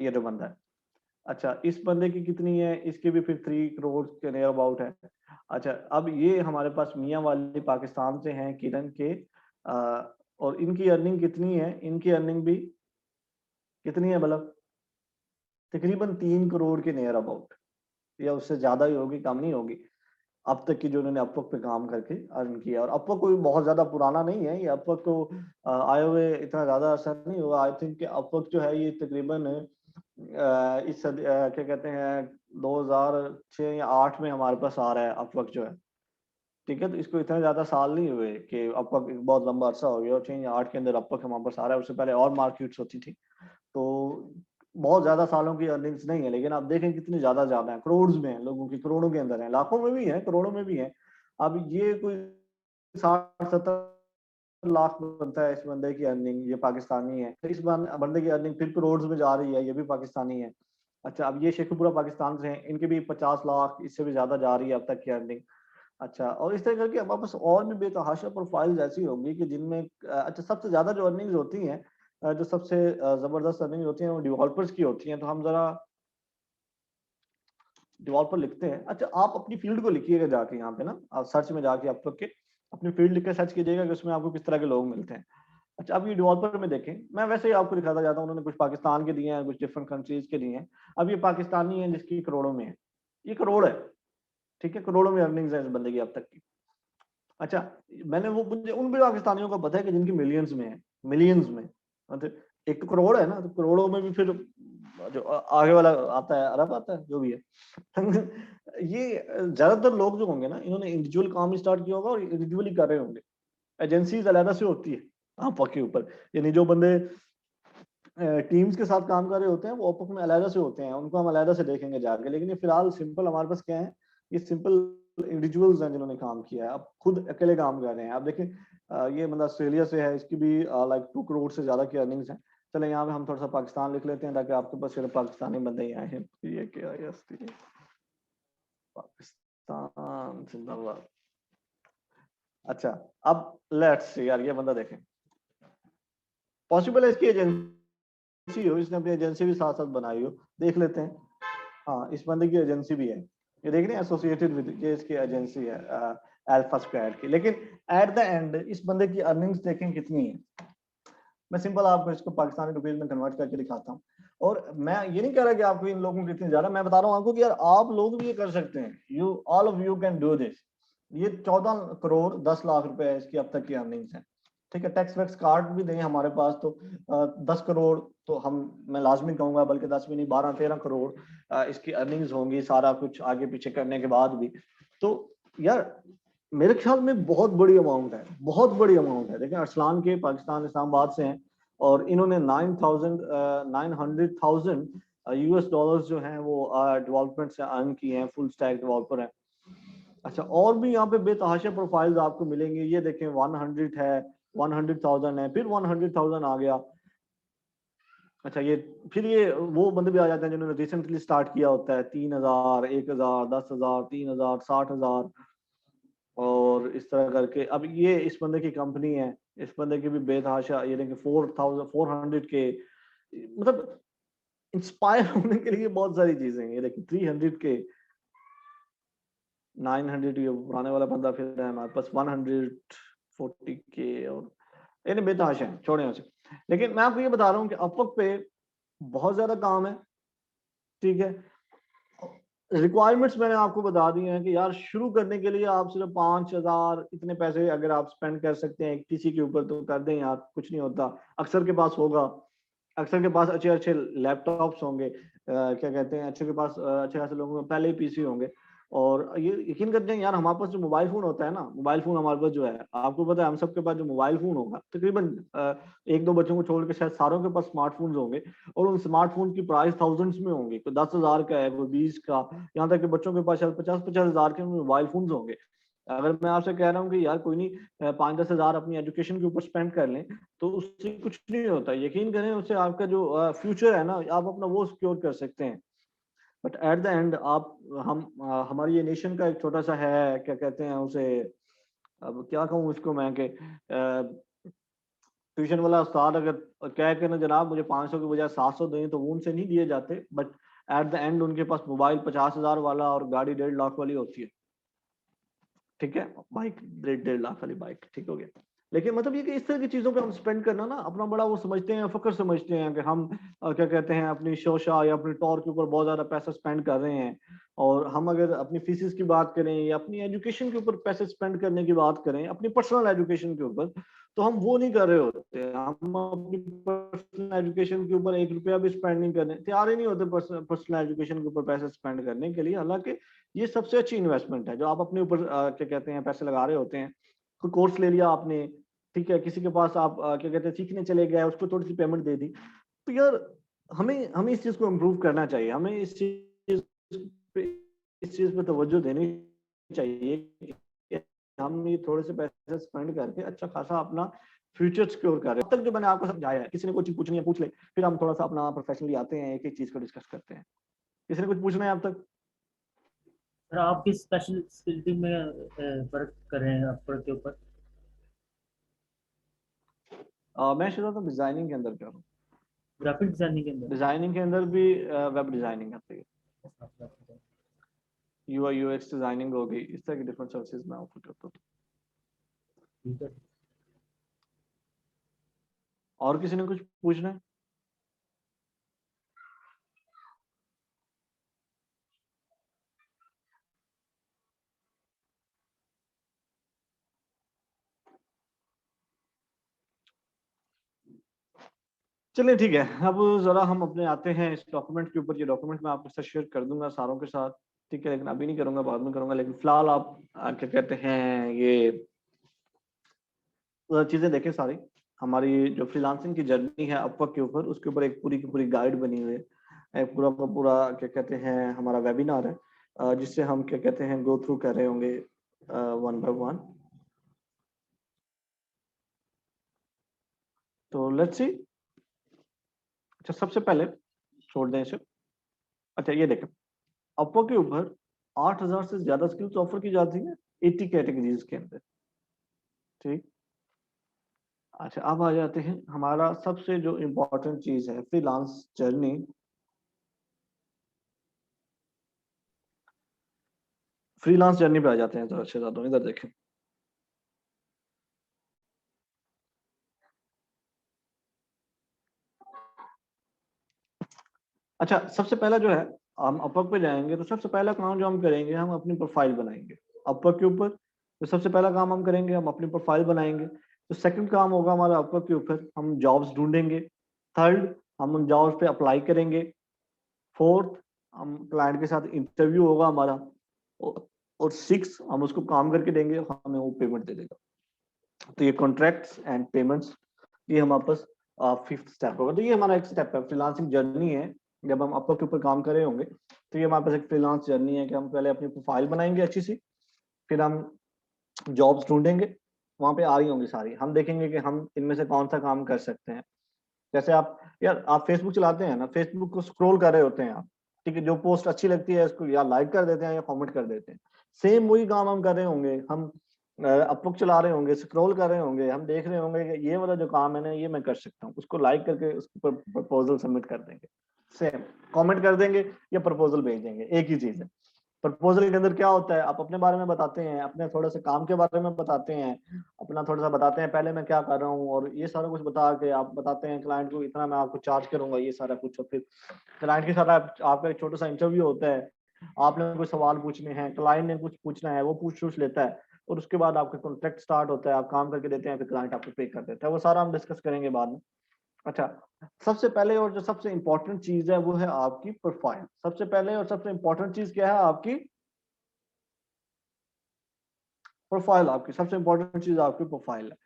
ये जो बंदा है। अच्छा इस बंदे की कितनी है, इसकी भी फिर 3 करोड़ के नियर अबाउट है। अच्छा अब ये हमारे पास मियाँ वाली पाकिस्तान से हैं, किरण के, और इनकी अर्निंग कितनी है, इनकी अर्निंग भी कितनी है, मतलब तकरीबन 3 करोड़ के नियर अबाउट, या उससे ज्यादा ही होगी, कम नहीं होगी अब तक की जो उन्होंने अपवर्क पे काम करके अर्न किया। और अपवर्क कोई बहुत ज्यादा पुराना नहीं है, ये अपवर्क को आए हुए इतना ज्यादा असर नहीं हुआ। आई थिंक अपवर्क जो है ये तकरीबन क्या कहते हैं 2006 या 8 में हमारे पास आ रहा है अपवर्क जो है, ठीक है। तो इसको इतने ज्यादा साल नहीं हुए कि अपवर्क एक बहुत लंबा अरसा हो गया, और 6 या 8 के अंदर अपवर्क हमारे पास आ रहा है। उससे पहले और मार्केट्स होती थी, तो बहुत ज्यादा सालों की अर्निंग्स नहीं है। लेकिन आप देखें कितनी ज्यादा है, करोड़ में है, लोगों की करोड़ों के अंदर है, लाखों में भी है, करोड़ों में भी है। अब ये कोई 60-70 लाख बनता है इस बंदे की अर्निंग, ये पाकिस्तानी है। तो इस बंदे की अर्निंग फिर करोड़ में जा रही है, ये भी पाकिस्तानी है। अच्छा, अब ये शेखुपुरा पाकिस्तान से हैं, इनके भी 50 लाख, इससे भी ज्यादा जा रही है अब तक की अर्निंग। अच्छा, और इस तरह करके हमारे पास और भी बेतहाशा प्रोफाइल्स ऐसी होंगी कि जिनमें अच्छा सबसे ज्यादा जो अर्निंग्स होती हैं, जो सबसे जबरदस्त अर्निंग होती हैं वो डेवलपर्स की होती हैं। तो हम जरा डेवलपर लिखते हैं। अच्छा, आप अपनी फील्ड को लिखिएगा जाके यहाँ पे ना, आप सर्च में जाके आप के अपनी फील्ड लिख के सर्च कीजिएगा कि उसमें आपको किस तरह के लोग मिलते हैं। अच्छा, अब ये डेवलपर में देखें, मैं वैसे ही आपको दिखाता जाता हूँ, उन्होंने कुछ पाकिस्तान के दिए हैं, कुछ डिफरेंट कंट्रीज के दिए हैं। अब ये पाकिस्तानी है जिसकी करोड़ों में है, ये करोड़ है, ठीक है, करोड़ों में अर्निंग्स है इस बंदे की अब तक की। अच्छा, मुझे उन भी पाकिस्तानियों का पता है कि जिनकी मिलियंस में है, मिलियंस में, मतलब 1 करोड़ है ना, तो करोड़ों में भी फिर जो आगे वाला आता है, अरब आता है, जो भी है। ये ज्यादातर लोग जो होंगे ना, इन्होंने इंडिविजुअल काम स्टार्ट किया होगा और इंडिविजुअली कर रहे होंगे। एजेंसीज अलग से होती है आपक के ऊपर, यानी जो बंदे टीम्स के साथ काम कर रहे होते हैं वो आपक में अलग से होते हैं, उनको हम अलग से देखेंगे जाके। लेकिन ये फिलहाल सिंपल हमारे पास क्या है, ये सिंपल इंडिविजुअल्स हैं जिन्होंने काम किया है, अब खुद अकेले काम कर रहे हैं। अब देखें, ये बंदा ऑस्ट्रेलिया से है, इसकी भी लाइक 2 करोड़ से ज्यादा की अर्निंग्स हैं। चले यहाँ पे हम थोड़ा सा पाकिस्तान लिख लेते हैं ताकि आपके पास सिर्फ पाकिस्तानी बंदे ही आए हैं। ये क्या है, पाकिस्तान जिंदाबाद। अच्छा, अब लेट्स यार ये बंदा देखें, पॉसिबल है इसकी एजेंसी हो, इसने अपनी एजेंसी भी साथ साथ बनाई हो, देख लेते हैं। हाँ, इस बंदे की एजेंसी भी है, ये देख रहे हैं, एसोसिएटेड विद, ये इसकी एजेंसी है अल्फा स्क्वायर्ड की। लेकिन एट द एंड इस बंदे की अर्निंग्स देखें कितनी है। मैं सिंपल आपको इसको पाकिस्तानी रुपीज में कन्वर्ट करके दिखाता हूँ। और मैं ये नहीं कह रहा कि आपको इन लोगों की इतनी ज्यादा, मैं बता रहा हूँ आपको कि यार आप लोग भी ये कर सकते हैं, you all of you can do this. ये 14 करोड़ 10 लाख रुपए इसकी अब तक की अर्निंग्स है, ठीक है। टैक्स वैक्स कार्ड भी दें हमारे पास तो 10 करोड़ तो मैं लाजमी कहूंगा, बल्कि 10 भी नहीं, 12-13 करोड़ इसकी अर्निंग्स होंगी, सारा कुछ आगे पीछे करने के बाद भी। तो यार मेरे ख्याल में बहुत बड़ी अमाउंट है, बहुत बड़ी अमाउंट है। देखिए, अरसलान के पाकिस्तान इस्लामाबाद से हैं और इन्होंने 900,000 यूएस डॉलर्स जो हैं वो डेवलपमेंट से अर्न किए हैं, फुल स्टैक डेवलपर हैं। अच्छा, और भी यहाँ पे बेतहाशा प्रोफाइल्स आपको मिलेंगे। ये देखें 100 है, 100,000 है, फिर 100,000 आ गया। अच्छा, ये फिर ये वो बंदे भी आ जाते हैं जिन्होंने रिसेंटली स्टार्ट किया होता है, 3,000, 1,000, 10,000, 3,000, 60,000 और इस तरह करके। अब ये इस बंदे की कंपनी है, इस बंदे की भी बेतहाशा, ये देखिए 4,400 के, मतलब इंस्पायर होने के लिए बहुत सारी चीजें हैं। ये देखिए 300 के, 900, ये पुराने वाला बंदा फिर है हमारे पास 140 के, और यानी बेतहाशा है, छोड़े उसे। लेकिन मैं आपको ये बता रहा हूँ कि अपवर्क पे बहुत ज्यादा काम है, ठीक है। रिक्वायरमेंट्स मैंने आपको बता दी हैं कि यार शुरू करने के लिए आप सिर्फ 5,000 इतने पैसे अगर आप स्पेंड कर सकते हैं किसी के ऊपर तो कर दें यार, कुछ नहीं होता। अक्सर के पास होगा, अक्सर के पास अच्छे अच्छे लैपटॉप्स होंगे, क्या कहते हैं, अच्छे के पास अच्छे खासे लोगों के पहले ही पीसी होंगे। और ये यकीन करते हैं यार, हमारे पास जो मोबाइल फोन होता है ना, मोबाइल फोन हमारे पास जो है, आपको पता है हम सबके पास जो मोबाइल फोन होगा, तकरीबन 1-2 बच्चों को छोड़ के शायद सारों के पास स्मार्टफोन्स होंगे, और उन स्मार्टफोन की प्राइस थाउजेंड्स में होंगी, कोई 10,000 का है, कोई 20 का, यहाँ तक कि बच्चों के पास शायद 50-50 हजार के मोबाइल फोन होंगे। अगर मैं आपसे कह रहा हूँ कि यार कोई नहीं 5-10 हजार अपनी एजुकेशन के ऊपर स्पेंड कर लें तो उससे कुछ नहीं होता, यकीन करें, उससे आपका जो फ्यूचर है ना, आप अपना वो सिक्योर कर सकते हैं। बट एट द एंड आप हमारी ये नेशन का एक छोटा सा है, क्या कहते हैं उसे, अब क्या कहूँ इसको मैं, कि ट्यूशन वाला उस्ताद अगर कह के ना जनाब मुझे 500 के बजाय 700 दें तो वो उनसे नहीं दिए जाते। बट एट द एंड उनके पास मोबाइल 50,000 वाला और गाड़ी 1.5 लाख वाली होती है, ठीक है, बाइक 1.5 लाख वाली बाइक, ठीक हो गया। लेकिन मतलब ये कि इस तरह की चीजों पे हम स्पेंड करना ना अपना बड़ा वो समझते हैं, फक्र समझते हैं कि हम क्या कहते हैं अपनी शोशा या अपनी टॉर के ऊपर बहुत ज्यादा पैसा स्पेंड कर रहे हैं। और हम अगर अपनी फीसिस की बात करें या अपनी एजुकेशन के ऊपर पैसे स्पेंड करने की बात करें, अपनी पर्सनल एजुकेशन के ऊपर, तो हम वो नहीं कर रहे होते। हम अपनी पर्सनल एजुकेशन के ऊपर 1 रुपया भी स्पेंड नहीं करने तैयार ही नहीं होते, पर्सनल एजुकेशन के ऊपर पैसे स्पेंड करने के लिए। हालांकि ये सबसे अच्छी इन्वेस्टमेंट है जो आप अपने ऊपर क्या कहते हैं पैसे लगा रहे होते हैं। कोई कोर्स ले लिया आपने, ठीक है, किसी के पास आप क्या कहते हैं सीखने चले गए, उसको थोड़ी सी पेमेंट दे दी, तो यार हमें हमें इस चीज को इम्प्रूव करना चाहिए। हमें इस चीज पे तवज्जो देनी चाहिए कि हम ये थोड़े से पैसे स्पेंड करके अच्छा खासा अपना फ्यूचर सिक्योर कर रहे हैं। अब तक जो मैंने आपको समझाया है, किसी ने कोई चीज पूछनी है पूछ ले, फिर हम थोड़ा सा अपना प्रोफेशनली आते हैं, एक एक चीज को डिस्कस करते हैं। किसी ने कुछ पूछना है अब तक? सर आप किस स्पेशलिटी में वर्क कर रहे हैं अपवर्क के ऊपर? मैं सोचा था डिजाइनिंग के अंदर कर रहा हूँ। ग्राफिक डिजाइनिंग के अंदर? डिजाइनिंग के अंदर भी वेब डिजाइनिंग आती है, यूआई यूएक्स डिजाइनिंग हो गई, इस तरह की डिफरेंट सर्विसेज मैं ऑफर करता हूँ। ठीक है। और किसी ने कुछ पूछना है? चलिए ठीक है, अब जरा हम अपने आते हैं इस डॉक्यूमेंट के ऊपर। ये डॉक्यूमेंट मैं आपके साथ शेयर कर दूंगा सारों के साथ, ठीक है, लेकिन अभी नहीं करूंगा, बाद में करूंगा। लेकिन फिलहाल आप क्या कहते हैं ये चीजें देखें सारी। हमारी जो फ्रीलांसिंग की जर्नी है अपवर्क के ऊपर, उसके ऊपर एक पूरी की पूरी गाइड बनी हुई है, एक पूरा का पूरा क्या कहते हैं हमारा वेबिनार है, जिससे हम क्या कहते हैं गो थ्रू कर रहे होंगे वन बाय वन। तो लेट्स सी। अच्छा, सबसे पहले छोड़ दें इसे। अच्छा ये देखें, अपवर्क के ऊपर 8,000 से ज्यादा स्किल्स ऑफर की जाती है 80 कैटेगरीज के अंदर, ठीक। अच्छा, अब आ जाते हैं हमारा सबसे जो इम्पोर्टेंट चीज है फ्रीलांस जर्नी। फ्रीलांस जर्नी पे आ जाते हैं जरा अच्छे ज्यादा, इधर देखें। अच्छा, सबसे पहला जो है, हम अपवर्क पे जाएंगे तो सबसे पहला काम जो हम करेंगे, हम अपनी प्रोफाइल बनाएंगे अपवर्क के ऊपर। तो सबसे पहला काम हम करेंगे, हम अपनी प्रोफाइल बनाएंगे। तो सेकंड काम होगा हमारा अपवर्क के ऊपर, हम जॉब्स ढूंढेंगे। थर्ड, हम उन जॉब्स पे अप्लाई करेंगे। फोर्थ, हम क्लाइंट के साथ इंटरव्यू होगा हमारा। और सिक्स, हम उसको काम करके देंगे, हमें वो पेमेंट दे देगा। तो ये कॉन्ट्रैक्ट्स एंड पेमेंट्स, ये हमारे पास फिफ्थ स्टेप होगा। तो ये हमारा एक स्टेप है, फ्रीलांसिंग जर्नी है। जब हम अपवर्क के ऊपर काम कर रहे होंगे तो ये हमारे पास एक फ्रीलांस जर्नी है कि हम पहले अपनी प्रोफाइल बनाएंगे अच्छी सी, फिर हम जॉब्स ढूंढेंगे, वहां पे आ रही होंगी सारी, हम देखेंगे कि हम इनमें से कौन सा काम कर सकते हैं। जैसे आप यार आप फेसबुक चलाते हैं ना, फेसबुक को स्क्रॉल कर रहे होते हैं आप, ठीक है, जो पोस्ट अच्छी लगती है उसको या लाइक कर देते हैं या कमेंट कर देते हैं। सेम वही काम हम कर रहे होंगे, हम अपवर्क चला रहे होंगे, स्क्रॉल कर रहे होंगे, हम देख रहे होंगे कि ये वाला जो काम है ना ये मैं कर सकता हूँ, उसको लाइक करके उसके ऊपर प्रपोजल सबमिट कर देंगे। सेम कमेंट कर देंगे या प्रपोजल भेज देंगे, एक ही चीज है। प्रपोजल के अंदर क्या होता है, आप अपने बारे में बताते हैं, अपने थोड़ा सा काम के बारे में बताते हैं, अपना थोड़ा सा बताते हैं पहले मैं क्या कर रहा हूँ, और ये सारा कुछ बता के आप बताते हैं क्लाइंट को इतना मैं आपको चार्ज करूंगा, ये सारा कुछ। और फिर क्लाइंट के साथ आपका एक छोटा सा इंटरव्यू होता है, आपने कुछ सवाल पूछने हैं, क्लाइंट ने कुछ पूछना है, वो पूछ लेता है, और उसके बाद आपका कॉन्ट्रैक्ट स्टार्ट होता है, आप काम करके देते हैं, फिर क्लाइंट आपको पे कर देता है। वो सारा हम डिस्कस करेंगे बाद में। अच्छा, सबसे पहले और जो सबसे इंपॉर्टेंट चीज है वो है आपकी प्रोफाइल। सबसे पहले और सबसे इंपॉर्टेंट चीज क्या है? आपकी प्रोफाइल। आपकी सबसे इंपॉर्टेंट चीज आपकी प्रोफाइल है।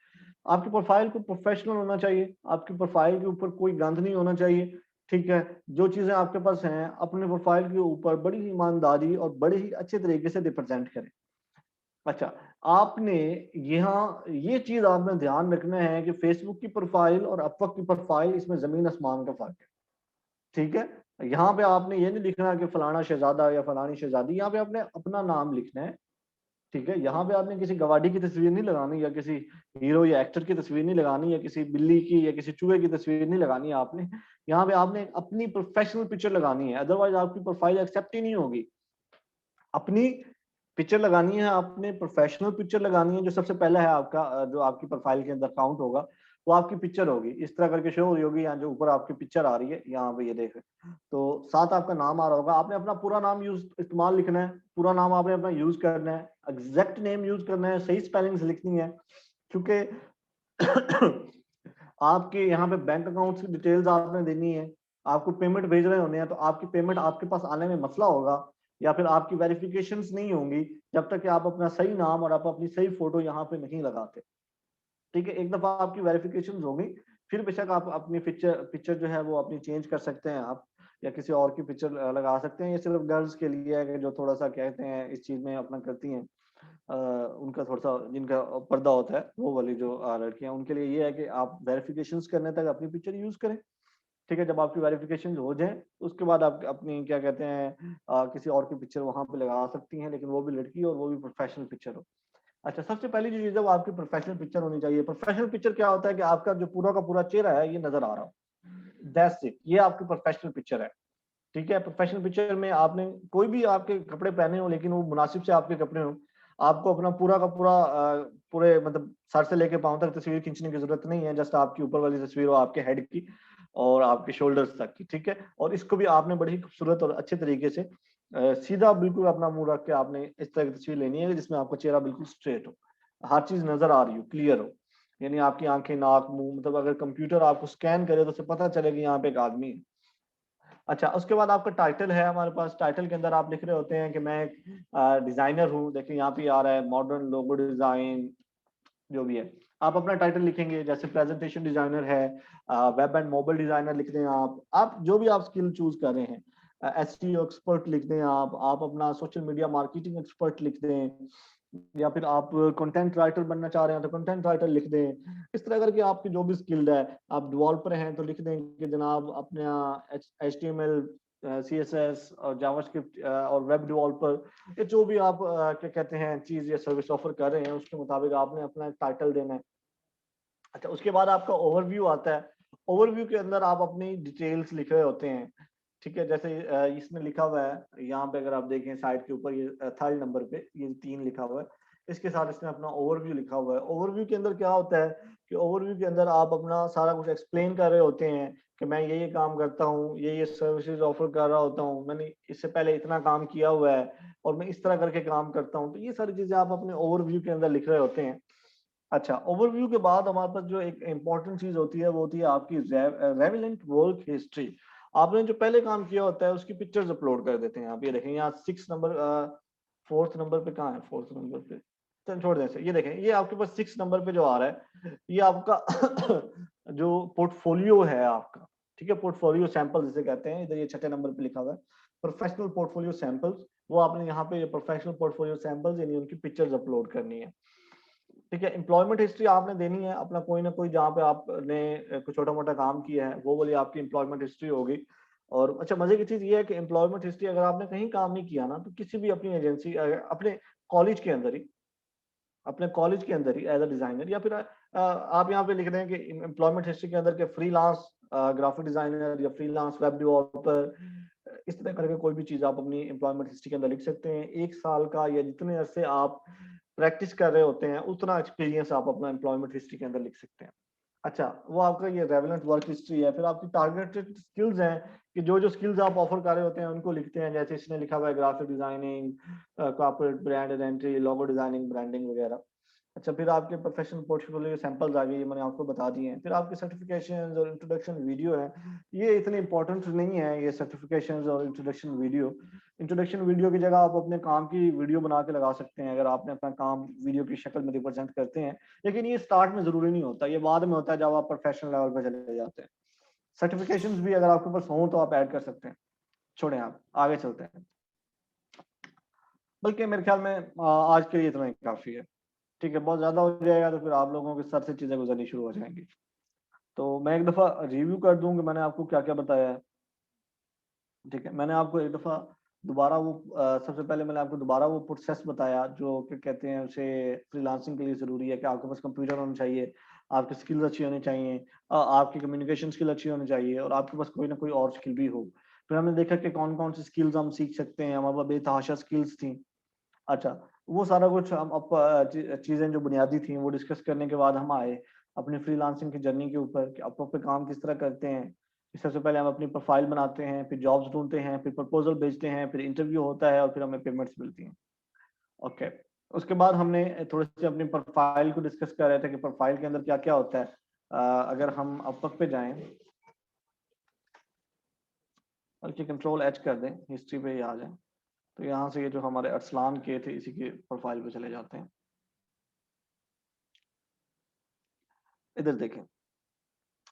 आपकी प्रोफाइल को प्रोफेशनल होना चाहिए, आपकी प्रोफाइल के ऊपर कोई गंद नहीं होना चाहिए, ठीक है। जो चीजें आपके पास हैं अपने प्रोफाइल के ऊपर बड़ी ही ईमानदारी और बड़े ही अच्छे तरीके से रिप्रेजेंट करें। अच्छा, आपने यहाँ ये चीज आपने ध्यान रखना है कि फेसबुक की प्रोफाइल और अपवर्क की प्रोफाइल, इसमें जमीन आसमान का फर्क है, ठीक है। यहाँ पे आपने ये नहीं लिखना कि फलाना शहजादा या फलानी शहजादी, यहाँ पे आपने अपना नाम लिखना है, ठीक है। यहाँ पे आपने किसी गवाडी की तस्वीर नहीं लगानी, या किसी हीरो या एक्टर की तस्वीर नहीं लगानी, या किसी बिल्ली की या किसी चूहे की तस्वीर नहीं लगानी है आपने। यहाँ पे आपने अपनी प्रोफेशनल पिक्चर लगानी है, अदरवाइज आपकी प्रोफाइल एक्सेप्ट ही नहीं होगी। अपनी पिक्चर लगानी है आपने, प्रोफेशनल पिक्चर लगानी है। जो सबसे पहला है आपका जो आपकी प्रोफाइल के अंदर काउंट होगा वो आपकी पिक्चर होगी, इस तरह करके शो हो रही होगी। यहाँ जो ऊपर आपकी पिक्चर आ रही है यहाँ पे ये देख, तो साथ आपका नाम आ रहा होगा। आपने अपना पूरा नाम यूज इस्तेमाल लिखना है, पूरा नाम आपने अपना यूज करना है, एग्जैक्ट नेम यूज करना है, सही स्पेलिंग्स लिखनी है, क्योंकि आपके यहाँ पे बैंक अकाउंट की डिटेल्स आपने देनी है, आपको पेमेंट भेज रहे होने हैं, तो आपकी पेमेंट आपके पास आने में मसला होगा या फिर आपकी वेरिफिकेशंस नहीं होंगी जब तक कि आप अपना सही नाम और आप अपनी सही फोटो यहाँ पे नहीं लगाते। ठीक है, एक दफा आपकी वेरिफिकेशन होगी फिर बेशक आप अपनी पिक्चर पिक्चर जो है वो अपनी चेंज कर सकते हैं आप, या किसी और की पिक्चर लगा सकते हैं। ये सिर्फ गर्ल्स के लिए है कि जो थोड़ा सा कहते हैं इस चीज में अपना करती हैं, उनका थोड़ा सा जिनका पर्दा होता है वो वाली जो लड़कियां, उनके लिए ये है कि आप वेरिफिकेशंस करने तक अपनी पिक्चर यूज करें। ठीक है, जब आपकी वेरिफिकेशन हो जाए उसके बाद आप अपनी क्या कहते हैं किसी और की पिक्चर वहां पे लगा सकती हैं, लेकिन वो भी लड़की और वो भी प्रोफेशनल पिक्चर हो। अच्छा, सबसे पहली जो चीज है वो आपकी प्रोफेशनल पिक्चर होनी चाहिए। प्रोफेशनल पिक्चर क्या होता है कि आपका जो पूरा का पूरा चेहरा है ये नजर आ रहा हो, दैट्स इट, ये आपकी प्रोफेशनल पिक्चर है। ठीक है, प्रोफेशनल पिक्चर में आपने कोई भी आपके कपड़े पहने हो लेकिन वो मुनासिब से आपके कपड़े हो, आपको अपना पूरा का पूरा पूरे मतलब सर से लेके पांव तक तस्वीर खींचने की जरूरत नहीं है, जस्ट आपकी ऊपर वाली तस्वीर हो आपके हेड की और आपके शोल्डर्स तक की। ठीक है, और इसको भी आपने बड़ी खूबसूरत और अच्छे तरीके से सीधा बिल्कुल अपना मुंह रख के आपने इस तरह की तस्वीर लेनी है जिसमें आपका चेहरा बिल्कुल स्ट्रेट हो, हर चीज नजर आ रही हो, क्लियर हो, यानी आपकी आंखें, नाक, मुंह, मतलब अगर कंप्यूटर आपको स्कैन करे तो उसे पता चलेगा यहाँ पे एक आदमी है। अच्छा, उसके बाद आपका टाइटल है हमारे पास। टाइटल के अंदर आप लिख रहे होते हैं कि मैं एक डिजाइनर हूँ, देखिए यहाँ पे आ रहा है मॉडर्न लोगो डिजाइन, जो भी है आप अपना टाइटल लिखेंगे। जैसे प्रेजेंटेशन डिजाइनर है, वेब एंड मोबाइल डिजाइनर लिख दें आप जो भी आप स्किल चूज कर रहे हैं, एसईओ एक्सपर्ट लिख दें आप अपना सोशल मीडिया मार्केटिंग एक्सपर्ट लिख दें, या फिर आप कंटेंट राइटर बनना चाह रहे हैं तो कंटेंट राइटर लिख दें। इस तरह करके आपकी जो भी स्किल्ड है, आप डेवलपर हैं तो लिख दें कि जनाब अपने HTML, CSS और जावास्क्रिप्ट और वेब डेवलपर, ये जो भी आप क्या कहते हैं चीज या सर्विस ऑफर कर रहे हैं उसके मुताबिक आपने अपना टाइटल देना है। अच्छा, उसके बाद आपका ओवरव्यू आता है। ओवरव्यू के अंदर आप अपनी डिटेल्स लिख रहे होते हैं। ठीक है, जैसे इसमें लिखा हुआ है यहाँ पे, अगर आप देखें साइड के ऊपर ये थर्ड नंबर पे ये 3 लिखा हुआ है, इसके साथ इसने अपना ओवरव्यू लिखा हुआ है। ओवरव्यू के अंदर क्या होता है कि ओवरव्यू के अंदर आप अपना सारा कुछ एक्सप्लेन कर रहे होते हैं कि मैं ये काम करता हूँ, ये सर्विसेज ऑफर कर रहा होता हूँ, मैंने इससे पहले इतना काम किया हुआ है और मैं इस तरह करके काम करता हूँ। तो ये सारी चीजें आप अपने ओवरव्यू के अंदर लिख रहे होते हैं। अच्छा, ओवरव्यू के बाद हमारे पास जो एक इम्पोर्टेंट चीज होती है वो होती है आपकी रेविलेंट वर्क हिस्ट्री। आपने जो पहले काम किया होता है उसकी पिक्चर्स अपलोड कर देते हैं। आप ये देखें यहाँ 6 नंबर, 4th नंबर पे कहाँ है, 4th नंबर पे, चल छोड़ दें इसे। ये देखें, ये आपके पास 6 नंबर पे जो आ रहा है ये आपका जो पोर्टफोलियो है आपका। ठीक है, पोर्टफोलियो सैंपल जिसे कहते हैं, इधर ये 6 नंबर पे लिखा हुआ है प्रोफेशनल पोर्टफोलियो सैंपल्स। वो आपने यहाँ पे प्रोफेशनल पोर्टफोलियो सैंपल्स यानी उनकी पिक्चर्स अपलोड करनी है। ठीक है, एम्प्लॉयमेंट हिस्ट्री आपने देनी है अपना कोई ना कोई, जहाँ पे आपने कुछ छोटा मोटा काम किया है वो वाली आपकी एम्प्लॉयमेंट हिस्ट्री होगी। और अच्छा, मजे की चीज ये है कि एम्प्लॉयमेंट हिस्ट्री अगर आपने कहीं काम नहीं किया ना तो किसी भी अपनी एजेंसी, अपने कॉलेज के अंदर ही, अपने कॉलेज के अंदर ही एज अ डिजाइनर, या फिर आप यहाँ पे लिख रहे हैं कि एम्प्लॉयमेंट हिस्ट्री के अंदर के फ्रीलांस ग्राफिक डिजाइनर या फ्रीलांस वेब डेवलपर, इस तरह करके कोई भी चीज आप अपनी एम्प्लॉयमेंट हिस्ट्री के अंदर लिख सकते हैं। 1 साल का या जितने अरसे आप प्रैक्टिस कर रहे होते हैं उतना एक्सपीरियंस आप अपना एम्प्लॉयमेंट हिस्ट्री के अंदर लिख सकते हैं। अच्छा, वो आपका ये रेवेलेंट वर्क हिस्ट्री है। फिर आपकी टारगेटेड स्किल्स हैं कि जो जो स्किल्स आप ऑफर कर रहे होते हैं उनको लिखते हैं। जैसे इसने लिखा हुआ है graphic designing, corporate brand identity, logo designing, branding वगैरह। अच्छा, फिर आपके प्रोफेशनल पोर्टफोलियो सैंपल्स आ गए, ये मैंने आपको बता दिए हैं। फिर आपके सर्टिफिकेशंस और इंट्रोडक्शन वीडियो है, ये इतने इंपॉर्टेंट नहीं है ये सर्टिफिकेशंस और इंट्रोडक्शन वीडियो। इंट्रोडक्शन वीडियो की जगह आप अपने काम की वीडियो बना के लगा सकते हैं अगर आपने अपना काम वीडियो की शक्ल में रिप्रेजेंट करते हैं, लेकिन ये स्टार्ट में जरूरी नहीं होता, ये बाद में होता है जब आप प्रोफेशनल लेवल पर चले जाते हैं। सर्टिफिकेशंस भी अगर आपके पास हों तो आप ऐड कर सकते हैं। छोड़ें, आप आगे चलते हैं, बल्कि मेरे ख्याल में आज के लिए इतना ही काफी है। ठीक है, बहुत ज्यादा हो जाएगा तो फिर आप लोगों के सर से चीजें गुजरनी शुरू हो जाएंगी। तो मैं एक दफा रिव्यू कर दूं कि मैंने आपको क्या क्या बताया है। ठीक है, मैंने आपको एक दफा दोबारा वो सबसे पहले मैंने आपको दोबारा वो प्रोसेस बताया जो कि कहते हैं उसे फ्रीलांसिंग के लिए जरूरी है कि आपके पास कंप्यूटर होना चाहिए, आपकी स्किल्स अच्छी होनी चाहिए, आपकी कम्युनिकेशन स्किल अच्छी होनी चाहिए और आपके पास कोई ना कोई और स्किल भी हो। फिर हमने देखा कि कौन कौन सी स्किल्स हम सीख सकते हैं, हमारे पास बेतहाशा स्किल्स थी। अच्छा, वो सारा कुछ हम चीजें जो बुनियादी थी वो डिस्कस करने के बाद हम आए अपनी फ्रीलांसिंग की जर्नी के ऊपर कि अपॉप पे काम किस तरह करते हैं। सबसे पहले हम अपनी प्रोफाइल बनाते हैं, फिर जॉब्स ढूंढते हैं, फिर प्रपोजल भेजते हैं, फिर इंटरव्यू होता है और फिर हमें पेमेंट्स मिलती हैं। ओके, उसके बाद हमने थोड़ी सी अपनी प्रोफाइल को डिस्कस कर रहे थे कि प्रोफाइल के अंदर क्या क्या होता है। अगर हम अपवर्क पे जाएं, बल्कि कंट्रोल एच कर दें, हिस्ट्री पे ही आ जाएं, तो यहाँ से ये जो हमारे अरसलान के थे इसी की प्रोफाइल पे चले जाते हैं। इधर देखें,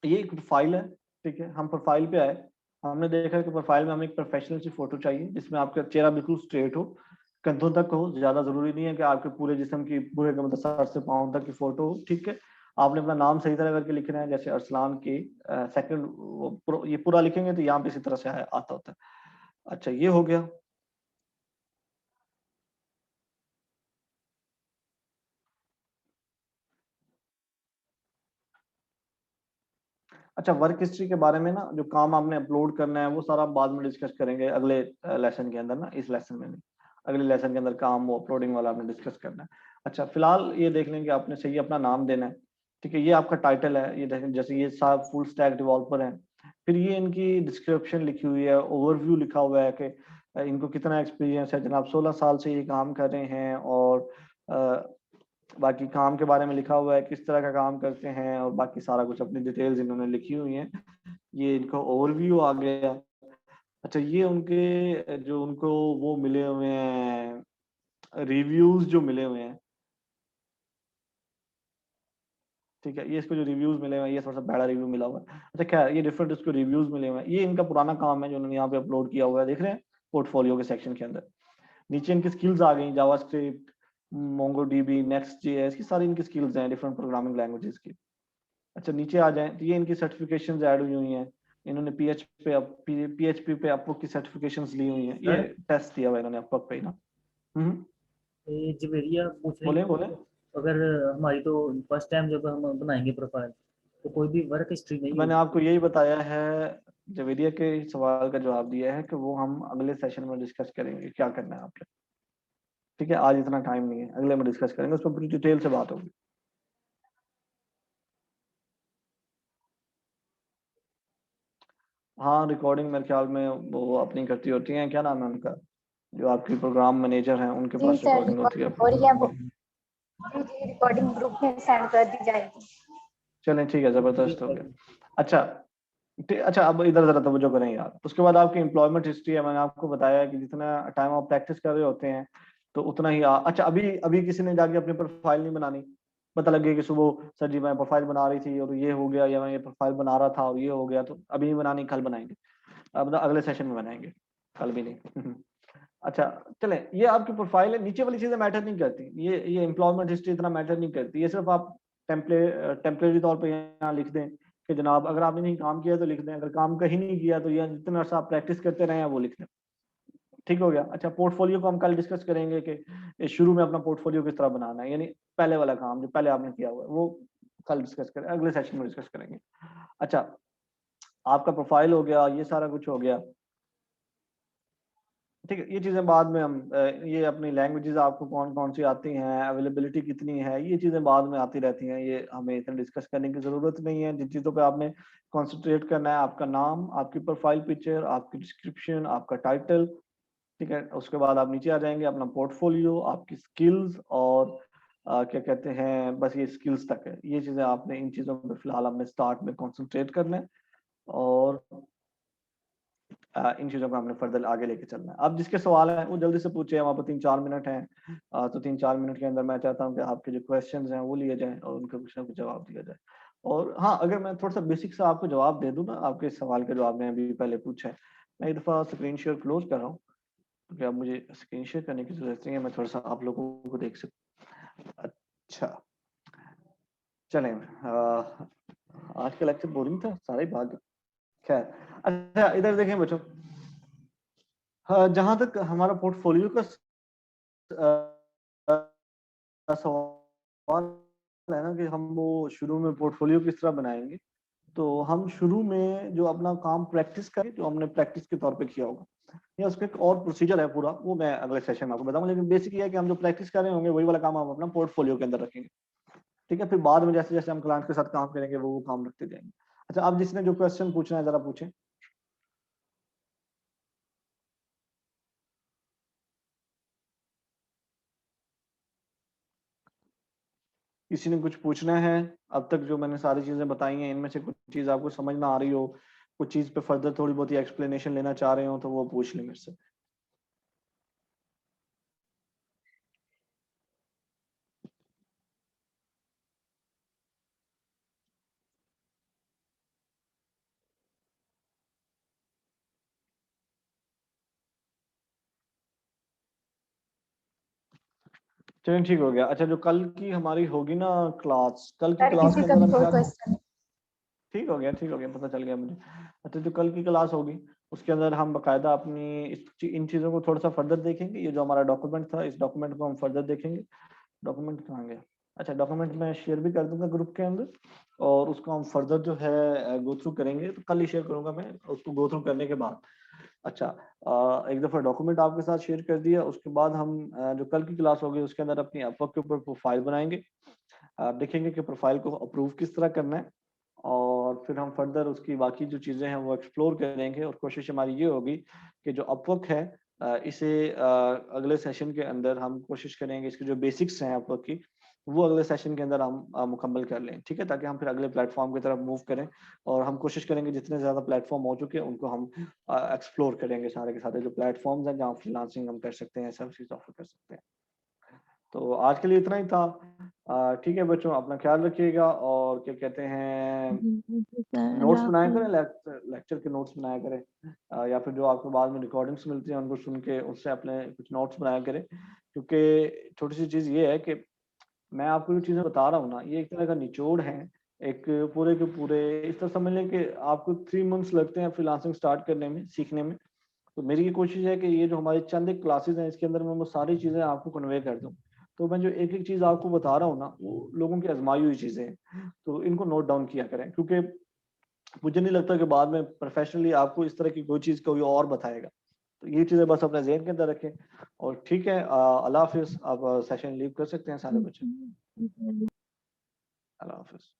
ये एक प्रोफाइल है, ठीक है। हम प्रोफाइल पे आए, हमने देखा कि प्रोफाइल में हमें एक प्रोफेशनल सी फोटो चाहिए जिसमें आपका चेहरा बिल्कुल स्ट्रेट हो, कंधों तक हो, ज्यादा जरूरी नहीं है कि आपके पूरे जिस्म की पूरे का मतलब सर से पाँव तक की फोटो हो, ठीक है। आपने अपना नाम सही तरह करके लिखना है, जैसे अरसलान के सेकंड ये पूरा लिखेंगे तो यहाँ पे इसी तरह से आता होता है। अच्छा, ये हो गया। अच्छा, वर्क हिस्ट्री के बारे में ना, जो काम आपने अपलोड करना है वो सारा बाद में डिस्कस करेंगे अगले लेसन के अंदर ना, इस लेसन में नहीं, अगले लेसन के अंदर काम वो अपलोडिंग वाला आपने डिस्कस करना है। अच्छा, फिलहाल ये देख लें कि आपने सही अपना नाम देना है, ठीक है। ये आपका टाइटल है, ये देखें जैसे ये साहब फुल स्टैक डेवलपर है। फिर ये इनकी डिस्क्रिप्शन लिखी हुई है, ओवरव्यू लिखा हुआ है कि इनको कितना एक्सपीरियंस है। जनाब 16 साल से ये काम कर रहे हैं, और बाकी काम के बारे में लिखा हुआ है, किस तरह का काम करते हैं, और बाकी सारा कुछ अपनी डिटेल्स इन्होंने लिखी हुई हैं। ये इनका ओवरव्यू आ गया। अच्छा, ये उनके जो उनको वो मिले हुए हैं, रिव्यूज जो मिले हुए हैं, ठीक है। ये इसको जो रिव्यूज मिले हुए हैं, ये थोड़ा सा बड़ा रिव्यू मिला हुआ है। अच्छा, क्या ये डिफरेंट इसको रिव्यूज मिले हुए हैं, ये इनका पुराना काम है जो उन्होंने यहाँ पे अपलोड किया हुआ है, देख रहे हैं पोर्टफोलियो के सेक्शन के अंदर। नीचे इनकी स्किल्स आ गई, जावास्क्रिप्ट, मोंगोडीबी, नेक्स्ट जेएस की सारी इनकी स्किल्स हैं डिफरेंट प्रोग्रामिंग लैंग्वेजेस की। अच्छा, नीचे आ जाएं तो ये इनकी सर्टिफिकेशंस ऐड हुई हुई हैं। इन्होंने पीएचपी पे अपवर्क की सर्टिफिकेशंस ली हुई हैं, ये सर टेस्ट दिया हुआ है इन्होंने अपवर्क पे ही ना। ये जवेरिया पूछ रही बोले है बोले। कि अगर हमारी तो फर्स्ट टाइम जब हम बनाएंगे प्रोफाइल तो कोई भी वर्क हिस्ट्री नहीं मैंने होगी। आपको यही बताया है, जवेरिया के सवाल का जवाब दिया है कि वो हम अगले सेशन में डिस्कस करेंगे क्या करना है आपने, ठीक है। आज इतना टाइम नहीं है, अगले में डिस्कस करेंगे, उस पर पूरी डिटेल से बात होगी। हाँ, रिकॉर्डिंग मेरे ख्याल में वो अपनी करती होती हैं, क्या नाम है उनका, जो आपकी प्रोग्राम मैनेजर हैं उनके जी पास सर, रिकॉर्डिंग होती है रिकॉर्डिंग हो अपनी। रही है वो। जी जी, रिकॉर्डिंग ग्रुप में सेंड कर दी जाएगी। चलें, ठीक है, जी जबरदस्त हो सर। गया। अच्छा, अच्छा, अब इधर जरा तवज्जो करें यार। उसके बाद आपकी एम्प्लॉयमेंट हिस्ट्री है, मैंने आपको बताया कि जितना टाइम आप प्रैक्टिस कर रहे होते हैं तो उतना ही अच्छा, अभी अभी किसी ने जाके अपनी प्रोफाइल नहीं बनानी, पता लगे कि सुबह सर जी मैं प्रोफाइल बना रही थी और ये हो गया, या मैं ये प्रोफाइल बना रहा था और ये हो गया, तो अभी नहीं बनानी, कल बनाएंगे। अब अगले सेशन में बनाएंगे, कल भी नहीं। अच्छा, चले, ये आपकी प्रोफाइल है, नीचे वाली चीजें मैटर नहीं करती, ये एम्प्लॉयमेंट हिस्ट्री इतना मैटर नहीं करती। ये सिर्फ आप टेम्परेरी तौर पे यहाँ लिख दें कि जनाब अगर आपने नहीं काम किया तो लिख दें, अगर काम कहीं नहीं किया तो यह जितना अर्सा आप प्रैक्टिस करते रहे हैं वो लिख दें, ठीक हो गया। अच्छा, पोर्टफोलियो को हम कल डिस्कस करेंगे कि शुरू में अपना पोर्टफोलियो किस तरह बनाना है, यानी पहले वाला काम जो पहले आपने किया हुआ है वो कल डिस्कस करें, अगले सेशन में डिस्कस करेंगे। अच्छा, आपका प्रोफाइल हो गया, ये सारा कुछ हो गया, ठीक है। ये चीजें बाद में हम ये अपनी लैंग्वेजेस आपको कौन कौन सी आती हैं, अवेलेबिलिटी कितनी है, ये चीजें बाद में आती रहती हैं, ये हमें इतना डिस्कस करने की जरूरत नहीं है। जिन चीजों पे आपने कॉन्सेंट्रेट करना है, आपका नाम, आपकी प्रोफाइल पिक्चर, आपकी डिस्क्रिप्शन, आपका टाइटल, ठीक है। उसके बाद आप नीचे आ जाएंगे, अपना पोर्टफोलियो, आपकी स्किल्स, और क्या कहते हैं, बस ये स्किल्स तक है। ये चीजें आपने, इन चीजों पे फिलहाल आपने स्टार्ट में कॉन्सेंट्रेट करना है, और इन चीजों को हमने फर्दर आगे लेके चलना है। अब जिसके सवाल हैं वो जल्दी से पूछे, हमारे पास 3-4 मिनट हैं, तो 3-4 मिनट के अंदर मैं चाहता हूँ कि आपके जो क्वेश्चंस हैं वो लिए जाएं और उनका कुछ ना कुछ जवाब दिया जाए। और हाँ, अगर मैं थोड़ा सा बेसिक सा आपको जवाब दे दूं ना आपके इस सवाल का जो आपने अभी पहले पूछा है, मैं एक दफा स्क्रीन शेयर क्लोज कर रहा हूँ, क्योंकि अब मुझे स्क्रीन शेयर करने की जरूरत नहीं है, मैं थोड़ा सा आप लोगों को देख सकूँ। अच्छा, चलें, आज का लेक्चर बोरिंग था, सारे ही भाग गए। खैर, अच्छा इधर देखें बच्चों, हाँ, जहां तक हमारा पोर्टफोलियो का सवाल है ना कि हम वो शुरू में पोर्टफोलियो किस तरह बनाएंगे, तो हम शुरू में जो अपना काम प्रैक्टिस करें, जो हमने प्रैक्टिस के तौर पे किया होगा, या उसका एक और प्रोसीजर है पूरा, वो मैं अगले सेशन में आपको बताऊंगा। लेकिन बेसिक ये है कि हम जो प्रैक्टिस कर रहे होंगे वही वाला काम हम अपना पोर्टफोलियो के अंदर रखेंगे, ठीक है। फिर बाद में जैसे जैसे हम क्लाइंट के साथ काम करेंगे वो काम रखते जाएंगे। अच्छा, आप जिसने जो क्वेश्चन पूछना है जरा पूछें। किसी ने कुछ पूछना है? अब तक जो मैंने सारी चीजें बताई हैं, इनमें से कुछ चीज आपको समझ में आ रही हो, कुछ चीज पे फर्दर थोड़ी बहुत एक्सप्लेनेशन लेना चाह रहे हो, तो वो पूछ लें मेरे से। चलिए ठीक हो गया। अच्छा, जो कल की हमारी होगी ना क्लास, कल की सर क्लास किसी के का अंदर भी हम कोई क्या क्वेश्चन? ठीक हो गया, ठीक हो गया, पता चल गया मुझे। अच्छा, जो कल की क्लास होगी उसके अंदर हम बकायदा अपनी इन चीज़ों को थोड़ा सा फर्दर देखेंगे। ये जो हमारा डॉक्यूमेंट था, इस डॉक्यूमेंट को हम फर्दर देखेंगे। डॉक्यूमेंट कहाँ गया? अच्छा, डॉक्यूमेंट मैं शेयर भी कर दूंगा ग्रुप के अंदर, और उसको हम फर्दर जो है गो थ्रू करेंगे। तो कल ही शेयर करूंगा मैं उसको गो थ्रू करने के बाद। अच्छा, एक दफ़ा डॉक्यूमेंट आपके साथ शेयर कर दिया, उसके बाद हम जो कल की क्लास होगी उसके अंदर अपनी अपवर्क के ऊपर प्रोफाइल बनाएंगे। आप देखेंगे कि प्रोफाइल को अप्रूव किस तरह करना है, और फिर हम फर्दर उसकी बाकी जो चीज़ें हैं वो एक्सप्लोर करेंगे। और कोशिश हमारी ये होगी कि जो अपवर्क है इसे अगले सेशन के अंदर हम कोशिश करेंगे इसकी जो बेसिक्स हैं अपवर्क की, वो अगले सेशन के अंदर हम मुकम्मल कर लें, ठीक है, ताकि हम फिर अगले प्लेटफॉर्म की तरफ मूव करें। और हम कोशिश करेंगे जितने ज़्यादा प्लेटफॉर्म हो चुके हैं उनको हम एक्सप्लोर करेंगे, सारे के सारे जो प्लेटफॉर्म्स हैं जहाँ फ्रीलांसिंग हम कर सकते हैं, सर्विसेज ऑफर कर सकते हैं। तो आज के लिए इतना ही था। ठीक है बच्चों, अपना ख्याल रखिएगा, और क्या कहते हैं, सर नोट्स अल्लाह बनाया हाफिज। करें, लेक्चर के नोट्स बनाया करें, या फिर जो आपको बाद में रिकॉर्डिंग्स मिलती हैं उनको सुन के उससे अपने कुछ नोट्स बनाया करें। क्योंकि छोटी सी चीज़ ये है कि मैं आपको जो चीज़ें बता रहा हूँ ना, ये एक तरह का निचोड़ है, एक पूरे के पूरे इस तरह समझ लें कि आपको 3 मंथ्स लगते हैं फ्रीलांसिंग स्टार्ट करने में, सीखने में। तो मेरी ये कोशिश है कि ये जो हमारी चंद एक क्लासेस हैं इसके अंदर मैं वो सारी चीज़ें आपको कन्वे कर दूँ। तो मैं जो एक एक चीज़ आपको बता रहा हूँ ना, वो लोगों की आजमाई हुई चीज़ें हैं, तो इनको नोट डाउन किया करें। क्योंकि मुझे नहीं लगता कि बाद में प्रोफेशनली आपको इस तरह की कोई चीज़ कोई और बताएगा। तो ये चीज़ें बस अपने ज़हन के अंदर रखें। और ठीक है, अल्लाह हाफ़िज़। आप सेशन लीव कर सकते हैं सारे बच्चे। अल्लाह हाफ़िज़।